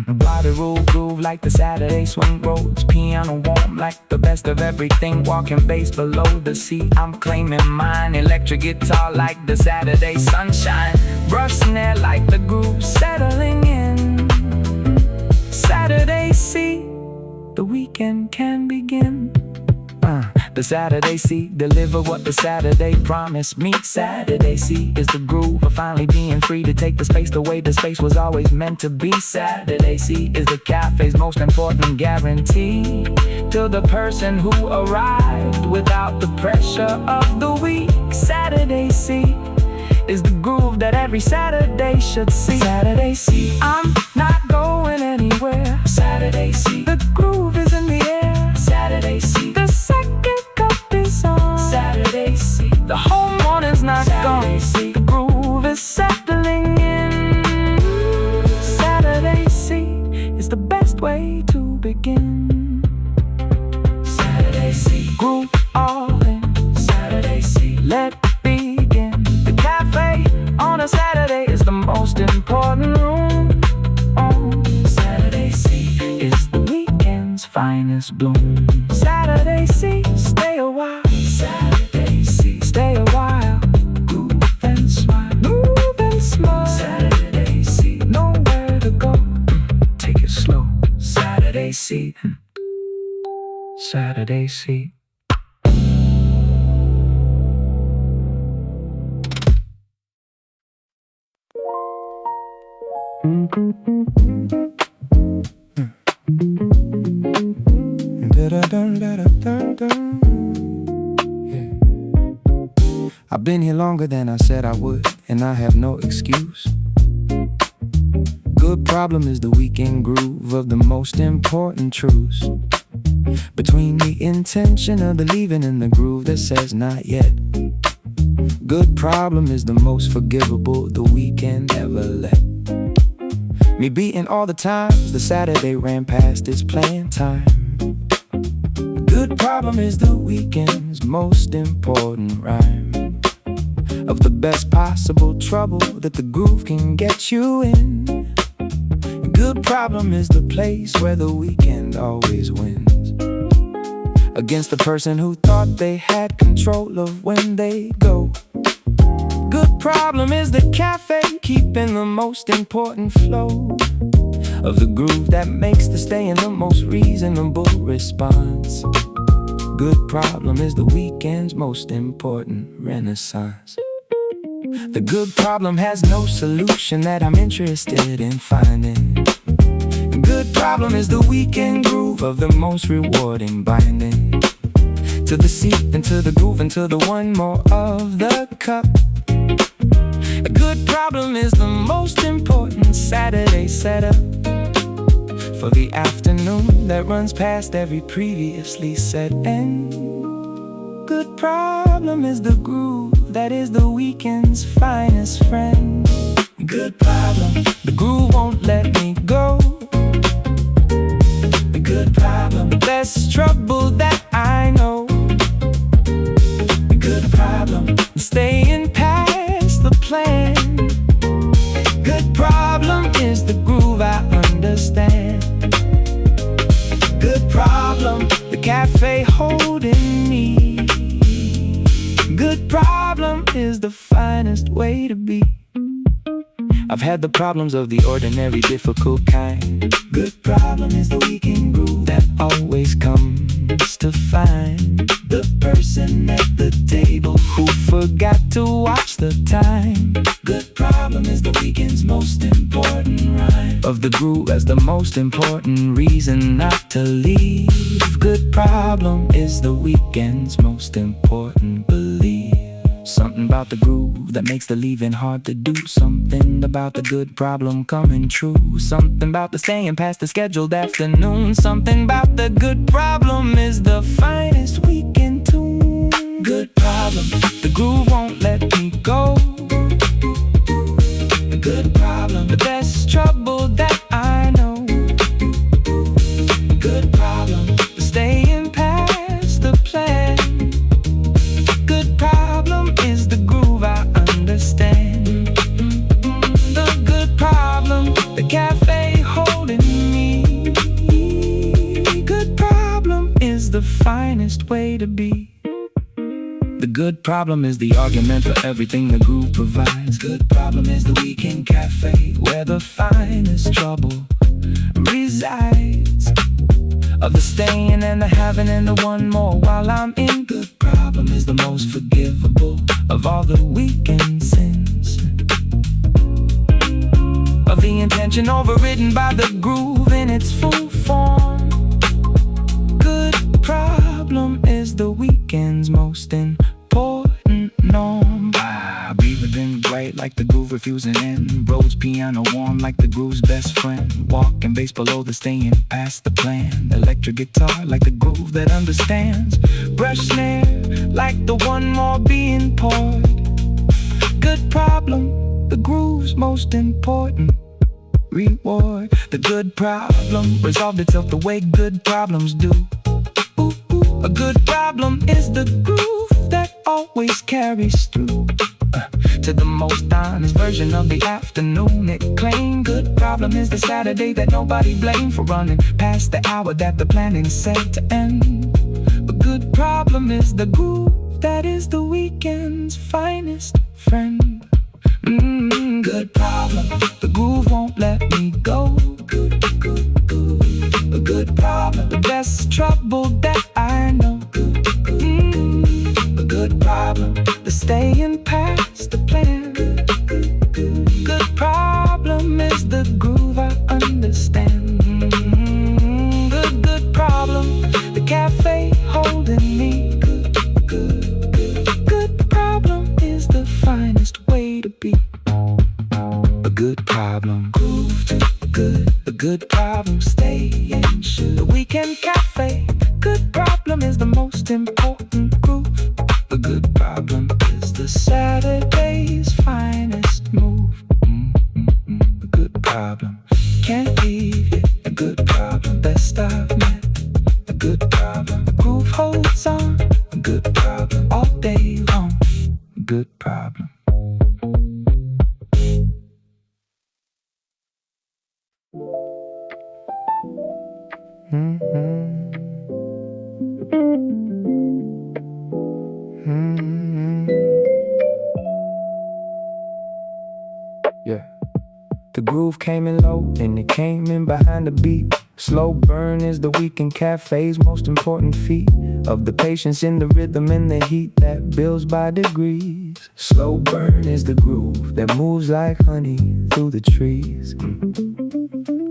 Body roll groove like the Saturday swing roads. Piano warm like the best of everything. Walking bass below the seat, I'm claiming mine. Electric guitar like the Saturday sunshine. Brush snare like the groove settling in. Saturday seat, the weekend can begin. The Saturday seat deliver what the Saturday promised me. Saturday seat is the groove of finally being free to take the space the way the space was always meant to be. Saturday seat is the cafe's most important guarantee to the person who arrived without the pressure of the week. Saturday seat is the groove that every Saturday should see. Saturday seat, I'm not going anywhere. Saturday seat, the groove is in the air. Saturday seat, the second cup is on. Saturday seat, the whole morning's not gone. The groove is settling in. Saturday seat is the best way to begin. Saturday seat, groove all in. Saturday seat, let begin. The cafe on a Saturday is the most important room. Saturday seat is the weekend's finest bloom. Saturday seat, stay a while. Saturday seat, stay a while. Groove and smile, move and smile. Saturday seat, nowhere to go. Take it slow. Saturday seat, Saturday seat. Yeah. I've been here longer than I said I would, and I have no excuse. good problem is the weekend groove of the most important truths between the intention of the leaving and the groove that says not yet. Good problem is the most forgivable the weekend ever let. Me beating all the times the Saturday ran past its playing time. Good problem is the weekend's most important rhyme of the best possible trouble that the groove can get you in. Good problem is the place where the weekend always wins against the person who thought they had control of when they go. Good problem is the cafe keeping the most important flow of the groove that makes the stay in the most reasonable response. Good problem is the weekend's most important renaissance. The good problem has no solution that I'm interested in finding. Good problem is the weekend groove of the most rewarding binding to the seat and to the groove and to the one more of the cup. A good problem is the most important Saturday setup for the afternoon that runs past every previously set end. Good problem is the groove that is the weekend's finest friend. Good problem, the groove won't let me go. The good problem, less trouble that I know. The good problem, staying past the plan. Good problem is the groove I understand. Good problem, the cafe holding me. Good problem is the finest way to be. I've had the problems of the ordinary difficult kind. Good problem is the weekend groove that always comes to find the person at the table who forgot to watch the time. Good problem is the weekend's most important rhyme of the groove as the most important reason not to leave. Good problem is the weekend's most important belief. Something about the groove that makes the leaving hard to do. Something about the good problem coming true. Something about the staying past the scheduled afternoon. Something about the good problem is the finest weekend tune. Good problem, the groove won't let me go. The good problem, the best trouble that I know. Good problem, the staying past the plan. Good problem is the groove I understand. The good problem, the cafe holding me. Good problem is the finest way to be. The good problem is the argument for everything the groove provides. Good problem is the weekend cafe where the finest trouble resides. Of the staying and the having and the one more while I'm in. Good problem is the most forgivable of all the weekend sins. Of the intention overridden by the groove in its full form. Good problem is the weekend's most important norm. Breathing bright like the groove refusing end. Rhodes piano warm like the groove's best friend. Walking bass below the staying past the plan. Electric guitar like the groove that understands. Brush snare like the one more being poured. Good problem, the groove's most important reward. The good problem resolved itself the way good problems do. Ooh, ooh. A good problem is the groove that always carries through to the most honest version of the afternoon it claimed. Good problem is the Saturday that nobody blamed for running past the hour that the planning said to end. But good problem is the groove that is the weekend's finest friend. Good problem, the groove won't let me go. Good, good, good. A good problem, the best trouble that I know. A good problem, the staying past the plan. Good problem is the groove I understand. Good, good problem, the cafe holding me. Good problem is the finest way to be. A good problem. Groove to A good problem, stay in should. The weekend cafe. Good problem is the most important groove. A good problem is the Saturday's finest move. A good problem can't leave you. A good problem, best I've met. A good problem, the groove holds on. A good problem, all day long. A good problem. Yeah. The groove came in low and it came in behind the beat. Slow burn is the weekend cafe's most important feat. Of the patience in the rhythm and the heat that builds by degrees. Slow burn is the groove that moves like honey through the trees.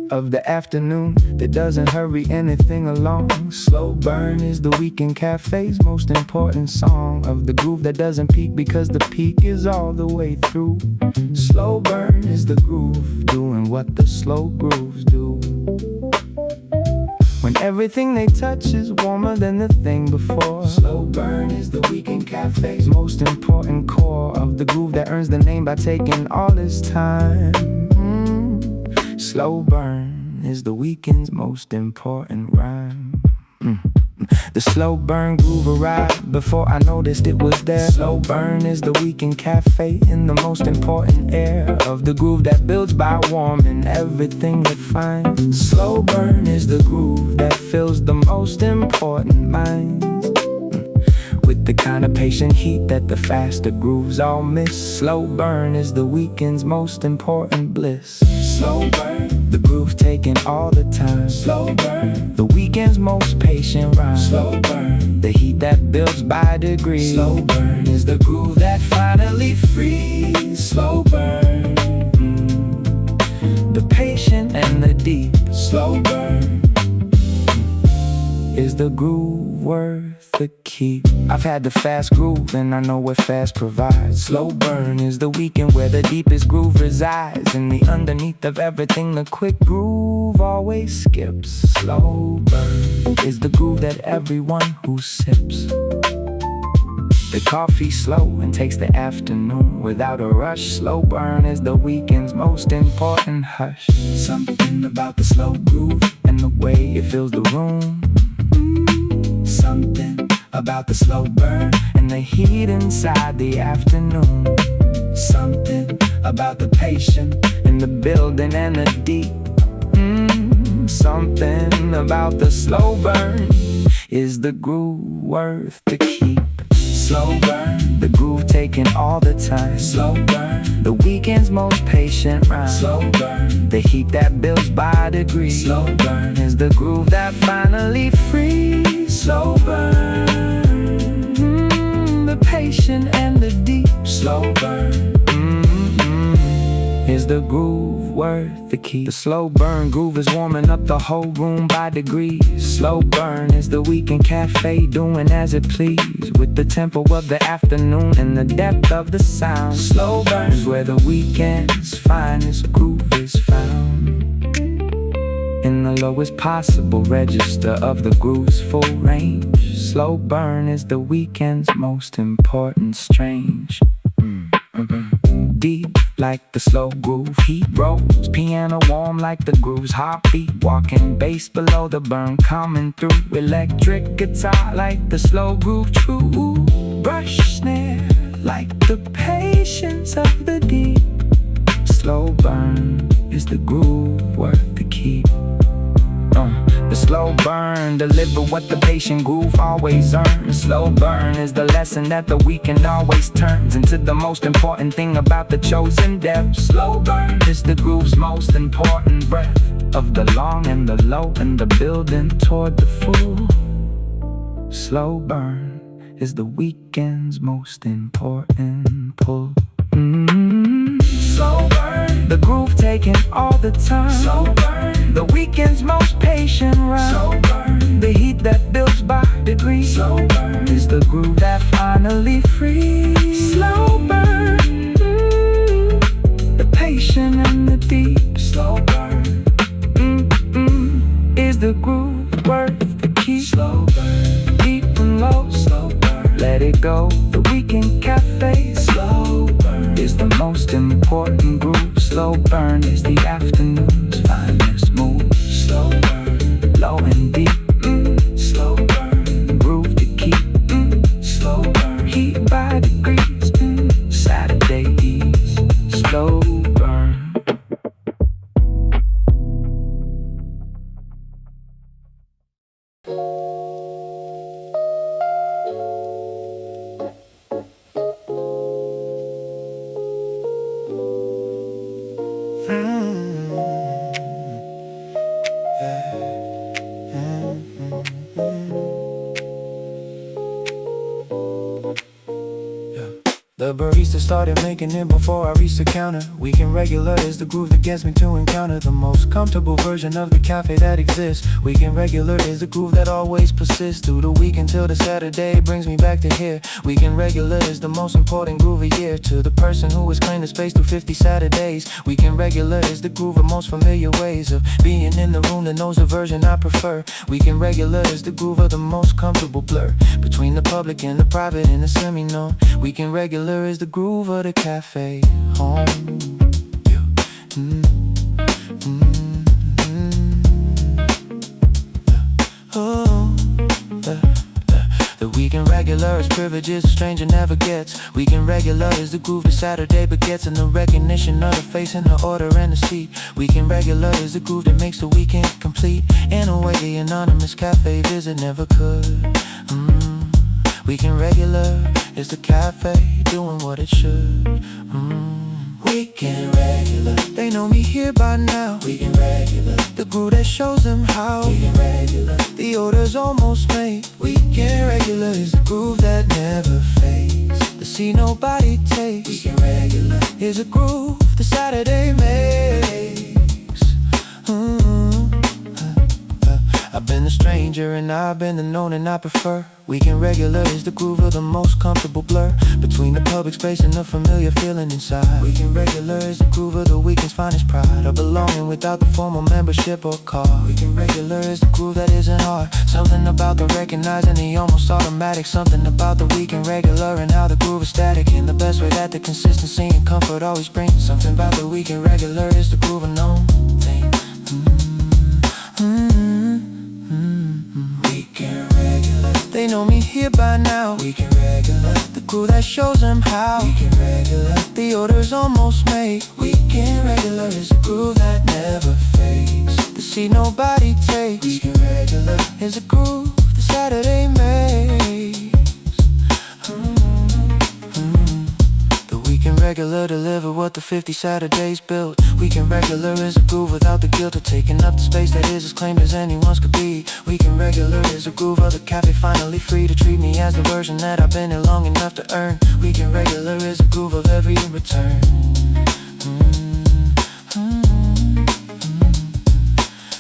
Of the afternoon that doesn't hurry anything along. Slow burn is the weekend cafe's most important song. Of the groove that doesn't peak because the peak is all the way through. Slow burn is the groove doing what the slow grooves do. When everything they touch is warmer than the thing before. Slow burn is the weekend cafe's most important core. Of the groove that earns the name by taking all its time. Slow burn is the weekend's most important rhyme. The slow burn groove arrived before I noticed it was there. Slow burn is the weekend cafe in the most important air. Of the groove that builds by warming everything it finds. Slow burn is the groove that fills the most important minds. With the kind of patient heat that the faster grooves all miss. Slow burn is the weekend's most important bliss. Slow burn, the groove taking all the time. Slow burn, the weekend's most patient rhyme. Slow burn, the heat that builds by degrees. Slow burn is the groove that finally frees. Slow burn, the patient and the deep. Slow burn is the groove worth the keep. I've had the fast groove and I know what fast provides. Slow burn is the weekend where the deepest groove resides. In the underneath of everything the quick groove always skips. Slow burn is the groove that everyone who sips the coffee slow and takes the afternoon without a rush. Slow burn is the weekend's most important hush. Something about the slow groove and the way it fills the room. Something about the slow burn and the heat inside the afternoon. Something about the patient in the building and the deep. Something about the slow burn is the groove worth the keep. Slow burn, the groove taking all the time. Slow burn, the weekend's most patient rhyme. Slow burn, the heat that builds by degrees. Slow burn is the groove that finally frees. Slow burn, the patient and the deep. Slow burn is the groove worth the keep. The slow burn groove is warming up the whole room by degrees. Slow burn is the weekend cafe doing as it please. With the tempo of the afternoon and the depth of the sound. Slow burn is where the weekend's finest groove is found. In the lowest possible register of the groove's full range. Slow burn is the weekend's most important strange. Deep like the slow groove, heat rolls. Piano warm like the groove's heartbeat. Walking bass below the burn coming through. Electric guitar like the slow groove true. Brush snare like the patience of the deep. Slow burn is the groove worth the keep. The slow burn, deliver what the patient groove always earns. Slow burn is the lesson that the weekend always turns into the most important thing about the chosen depth. Slow burn is the groove's most important breath. Of the long and the low and the building toward the full. Slow burn is the weekend's most important pull. Slow burn, the groove taking all the time. Slow burn, the weekend's most patient rhyme. Slow burn, the heat that builds by degrees. Slow burn is the groove that finally frees. Slow burn, the patient and the deep. Slow burn important groove. Slow burn is the afternoon's finest move. Slow burn, low and deep. Slow burn, groove to keep. Slow burn, heat by degrees. Saturday ease. Slow burn. The barista started making it before I reached the counter. Weekend regular is the groove that gets me to encounter the most comfortable version of the cafe that exists. Weekend regular is the groove that always persists through the week until the Saturday brings me back to here. Weekend regular is the most important groove a year to the person who has claimed the space through 50 Saturdays. Weekend regular is the groove of most familiar ways of being in the room that knows the version I prefer. Weekend regular is the groove of the most comfortable blur between the public and the private and the semi-known. Weekend regular is the groove of the cafe home. The weekend regular is privileges a stranger never gets. Weekend regular is the groove that Saturday begets, and the recognition of the face and the order and the seat. Weekend regular is the groove that makes the weekend complete in a way the anonymous cafe visit never could. Weekend regular is the cafe doing what it should. Weekend regular, they know me here by now. Weekend regular, the groove that shows them how. Weekend regular, the order's almost made. Weekend regular is the groove that never fades. The see nobody takes. Weekend regular is a groove the Saturday makes. I've been the stranger and I've been the known and I prefer. Weekend regular is the groove of the most comfortable blur between the public space and the familiar feeling inside. Weekend regular is the groove of the weekend's finest pride of belonging without the formal membership or card. Weekend regular is the groove that isn't hard. Something about the recognizing the almost automatic. Something about the weekend regular and how the groove is static in the best way that the consistency and comfort always brings. Something about the weekend regular is the groove of known thing. Weekend regular, they know me here by now. Weekend regular, the crew that shows them how. Weekend regular, the order's almost made. Weekend regular is a groove that never fades. The seat nobody takes. Weekend regular is a groove the Saturday makes. The weekend regular deliver what the 50 Saturdays built. Weekend regular is a groove without the guilt of taking up the space that is as claimed as anyone's could be. Weekend regular is a groove of the cafe finally free to treat me as the version that I've been here long enough to earn. Weekend regular is a groove of every return.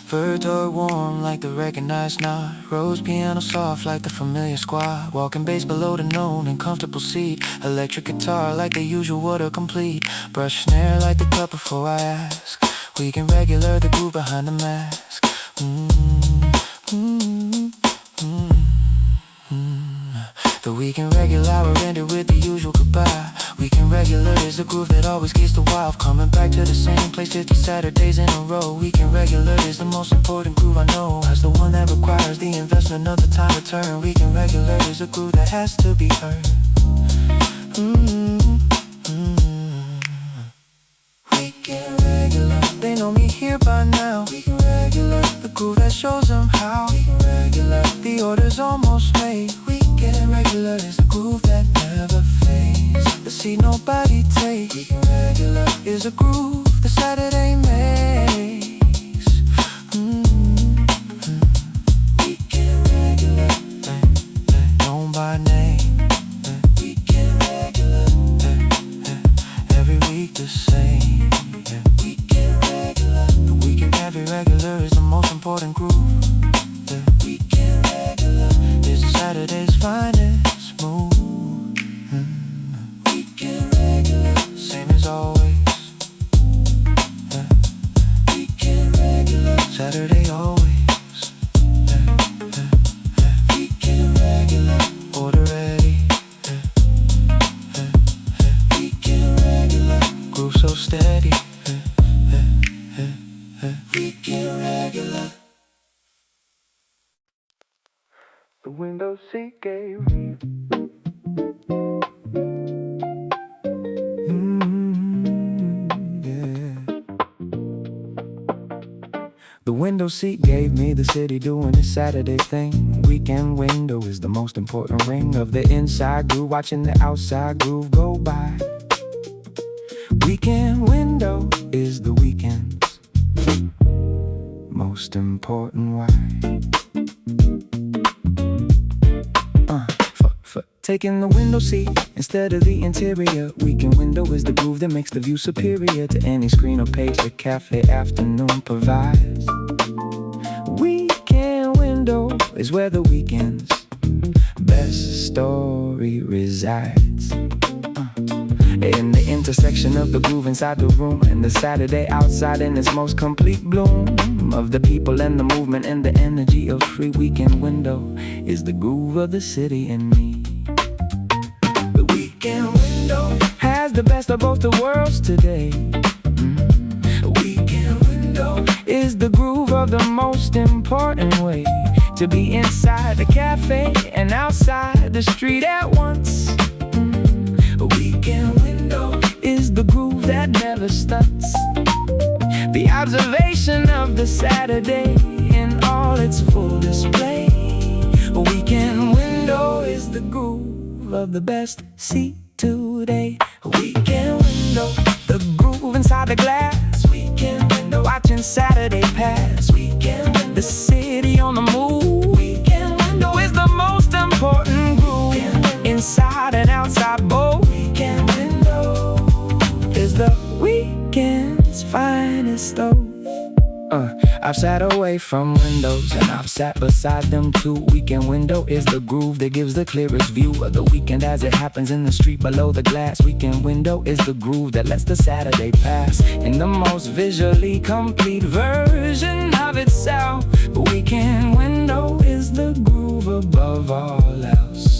Verdor warm like the recognized nod. Rose piano soft like the familiar squad. Walking bass below the known and comfortable seat. Electric guitar like the usual water complete. Brush snare like the cup before I ask. Weekend regular, the groove behind the mask. The weekend regular hour ended with the usual goodbye. Weekend regular is the groove that always gets the wild. Coming back to the same place 50 Saturdays in a row. Weekend regular is the most important groove I know. As the one that requires the investment of the time return. Weekend regular is a groove that has to be earned. Weekend regular, they know me here by now. Weekend regular, the groove that shows them how. Weekend regular, the order's almost made. Weekend regular is the groove that never fades. The seat nobody takes. Weekend regular is a groove the Saturday makes. Weekend regular, known by name. Weekend regular, every week the same. Weekend regular, the weekend every regular is the most important groove. Weekend regular is the Saturday's finest move. Weekend regular, same as always. Weekend regular, Saturday always. Weekend regular, order ready. Weekend regular, groove so so steady. Weekend regular. The window seat gave me The window seat gave me the city doing its Saturday thing. Weekend window is the most important ring of the inside groove, watching the outside groove go by. Weekend window is the weekend's most important why. Taking the window seat instead of the interior. Weekend window is the groove that makes the view superior to any screen or page the cafe afternoon provides. Weekend window is where the weekend's best story resides. In the intersection of the groove inside the room and the Saturday outside in its most complete bloom of the people and the movement and the energy of free. Weekend window is the groove of the city and me. The weekend window has the best of both the worlds today. The weekend window is the groove of the most important way to be inside the cafe and outside the street at once. A weekend window is the groove that never stunts. The observation of the Saturday in all its full display. A weekend window is the groove of the best seat today. A weekend window, the groove inside the glass. Weekend window, watching Saturday pass. Weekend window, the city on the move. Weekend window is the most important groove, inside and outside both. Weekend window is the weekend's finest stove. I've sat away from windows and I've sat beside them too. Weekend window is the groove that gives the clearest view of the weekend as it happens in the street below the glass. Weekend window is the groove that lets the Saturday pass in the most visually complete version of itself. The weekend window is the groove above all else.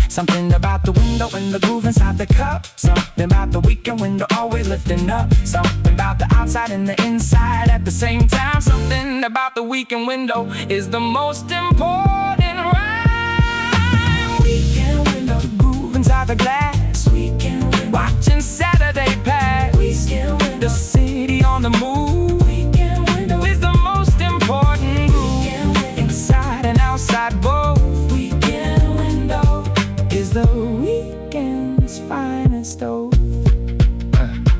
Something about the window and the groove inside the cup. Something about the weekend window always lifting up. Something about the outside and the inside at the same time. Something about the weekend window is the most important rhyme. Weekend window, the groove inside the glass. Weekend window, watching Saturday pass. Weekend window, the city on the move. Weekend window is the most important groove, inside and outside both. Weekend window is the weekend's finest stove.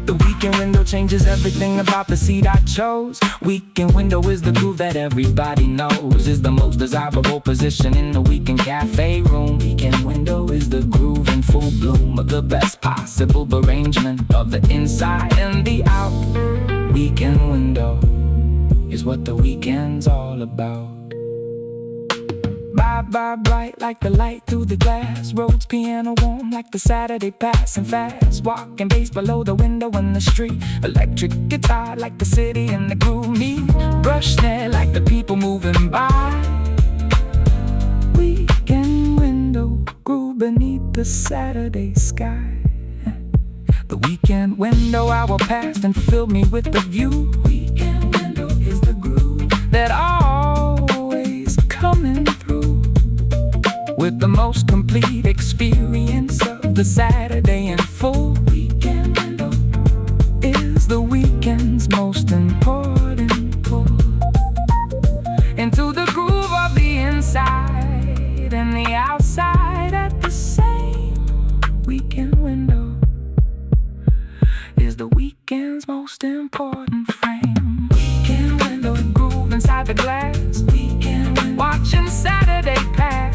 The weekend window changes everything about the seat I chose. Weekend window is the groove that everybody knows is the most desirable position in the weekend cafe room. Weekend window is the groove in full bloom of the best possible arrangement of the inside and the out. Weekend window is what the weekend's all about. Bye, bright like the light through the glass. Roads piano warm like the Saturday passing fast. Walking bass below the window in the street. Electric guitar like the city and the groove meet. Brush there like the people moving by. Weekend window, groove beneath the Saturday sky. The weekend window hour passed and filled me with the view. Weekend window is the groove that always coming through, with the most complete experience of the Saturday in full. Weekend window is the weekend's most important pull into the groove of the inside and the outside at the same. Weekend window is the weekend's most important frame. Weekend window, the groove inside the glass. Weekend window, watching Saturday pass.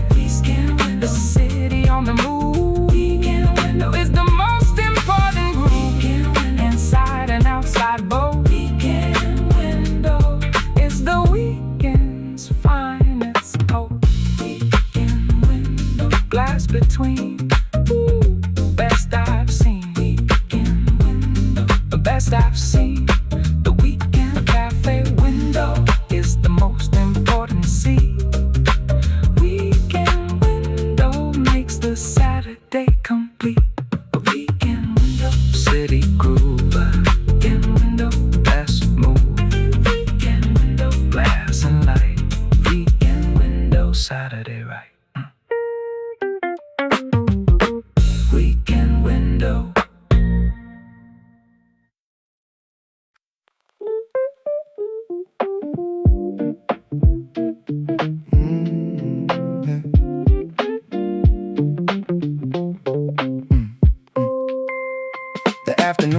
The city on the move. Weekend window is the most important groove, inside and outside both. Weekend window is the weekend's finest hope. Weekend window, glass between. Best I've seen. Weekend window, the best I've seen. The weekend cafe window is the most important seat. The Saturday complete. A weekend window, city groove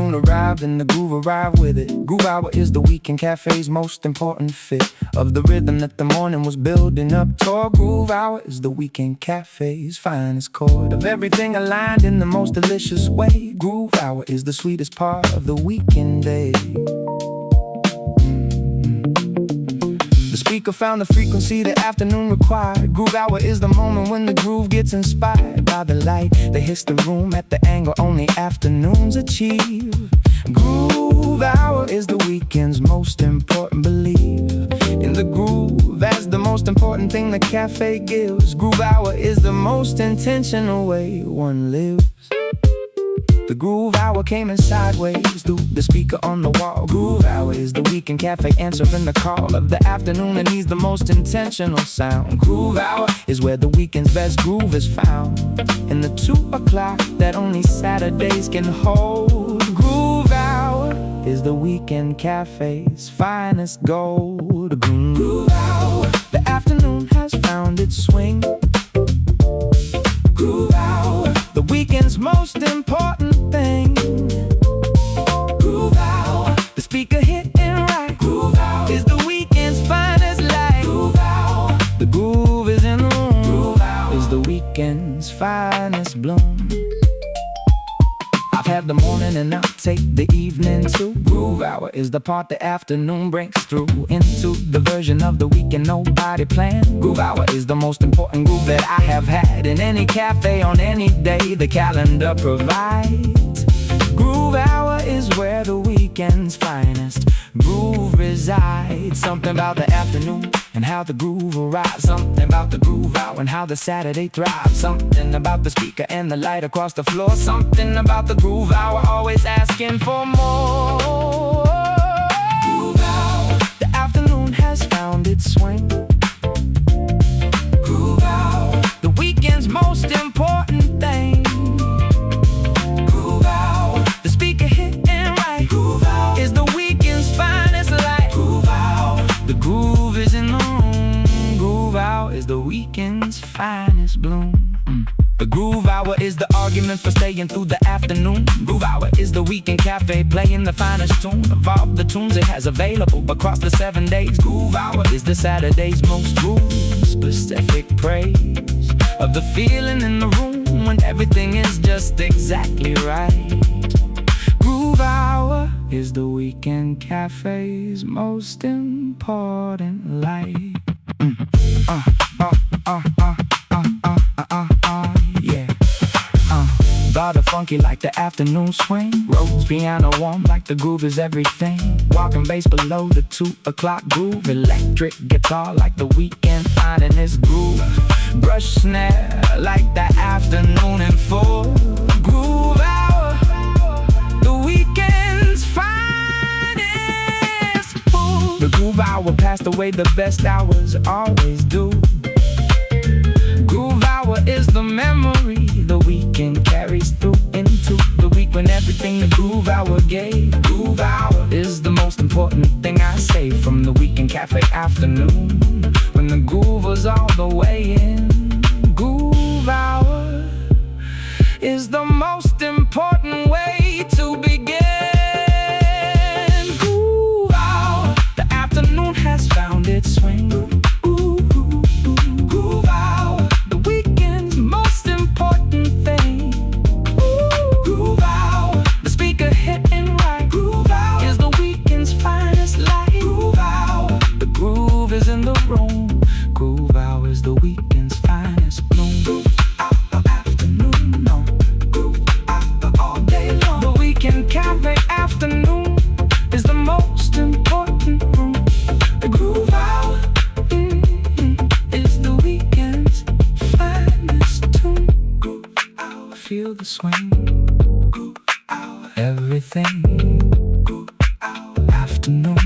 afternoon arrived and the groove arrived with it. Groove hour is the weekend cafe's most important fit of the rhythm that the morning was building up toward. Groove hour is the weekend cafe's finest chord of everything aligned in the most delicious way. Groove hour is the sweetest part of the weekend day. The speaker found the frequency the afternoon required. Groove hour is the moment when the groove gets inspired by the light that hits the room at the angle only afternoons achieve. Groove hour is the weekend's most important belief in the groove as the most important thing the cafe gives. Groove hour is the most intentional way one lives. The groove hour came in sideways through the speaker on the wall. Groove hour is the weekend cafe answering the call of the afternoon and needs the most intentional sound. Groove hour is where the weekend's best groove is found, in the 2 o'clock that only Saturdays can hold. Groove hour is the weekend cafe's finest gold. Groove hour, the afternoon has found its swing. Groove hour, the weekend's most important thing. Groove hour, the speaker hitting right. Groove hour is the weekend's finest light. Groove hour, the groove is in the room. Groove hour is the weekend's finest bloom. I've had the morning and I'll take the evening too. Groove hour is the part the afternoon breaks through into the version of the weekend nobody planned. Groove hour is the most important groove that I have had in any cafe on any day the calendar provides. Groove hour is where the weekend's finest groove resides. Something about the afternoon and how the groove arrives. Something about the groove hour and how the Saturday thrives. Something about the speaker and the light across the floor. Something about the groove hour always asking for more. Groove hour, the afternoon has found its swing. Groove hour, the weekend's most important thing. Groove hour, the speaker hitting right. Groove hour is the weekend's finest light. Groove hour, the groove is in the room. Groove hour is the weekend's finest bloom. The groove hour is the argument for staying through the afternoon. Groove hour is the weekend cafe playing the finest tune of all the tunes it has available across the 7 days. Groove hour is the Saturday's most groove-specific praise of the feeling in the room when everything is just exactly right. Groove hour is the weekend cafe's most important light. Body funky like the afternoon swing. Rose piano warm like the groove is everything. Walking bass below the 2 o'clock groove. Electric guitar like the weekend finding its groove. Brush snare like the afternoon in full. Groove hour, the weekend's finest pull. The groove hour passed away, the best hours always do. Groove hour is the memory the weekend carries through into the week when everything the groove hour gave. Groove hour is the most important thing I say from the weekend cafe afternoon when the groove was all the way in. Groove hour is the most important way to begin. Groove hour, the afternoon has found its swing. Groove hour, the weekend's most important thing. Groove hour, the speaker hitting right. Groove hour is the weekend's finest light. Groove hour, the groove is in the room. Groove hour is the weekend's finest bloom. Groove hour afternoon, no. Groove hour all day long. The weekend cafe afternoon is the most important room. The groove hour is the weekend's finest tune. Groove hour, feel the swing. Groove hour, everything. Groove hour afternoon.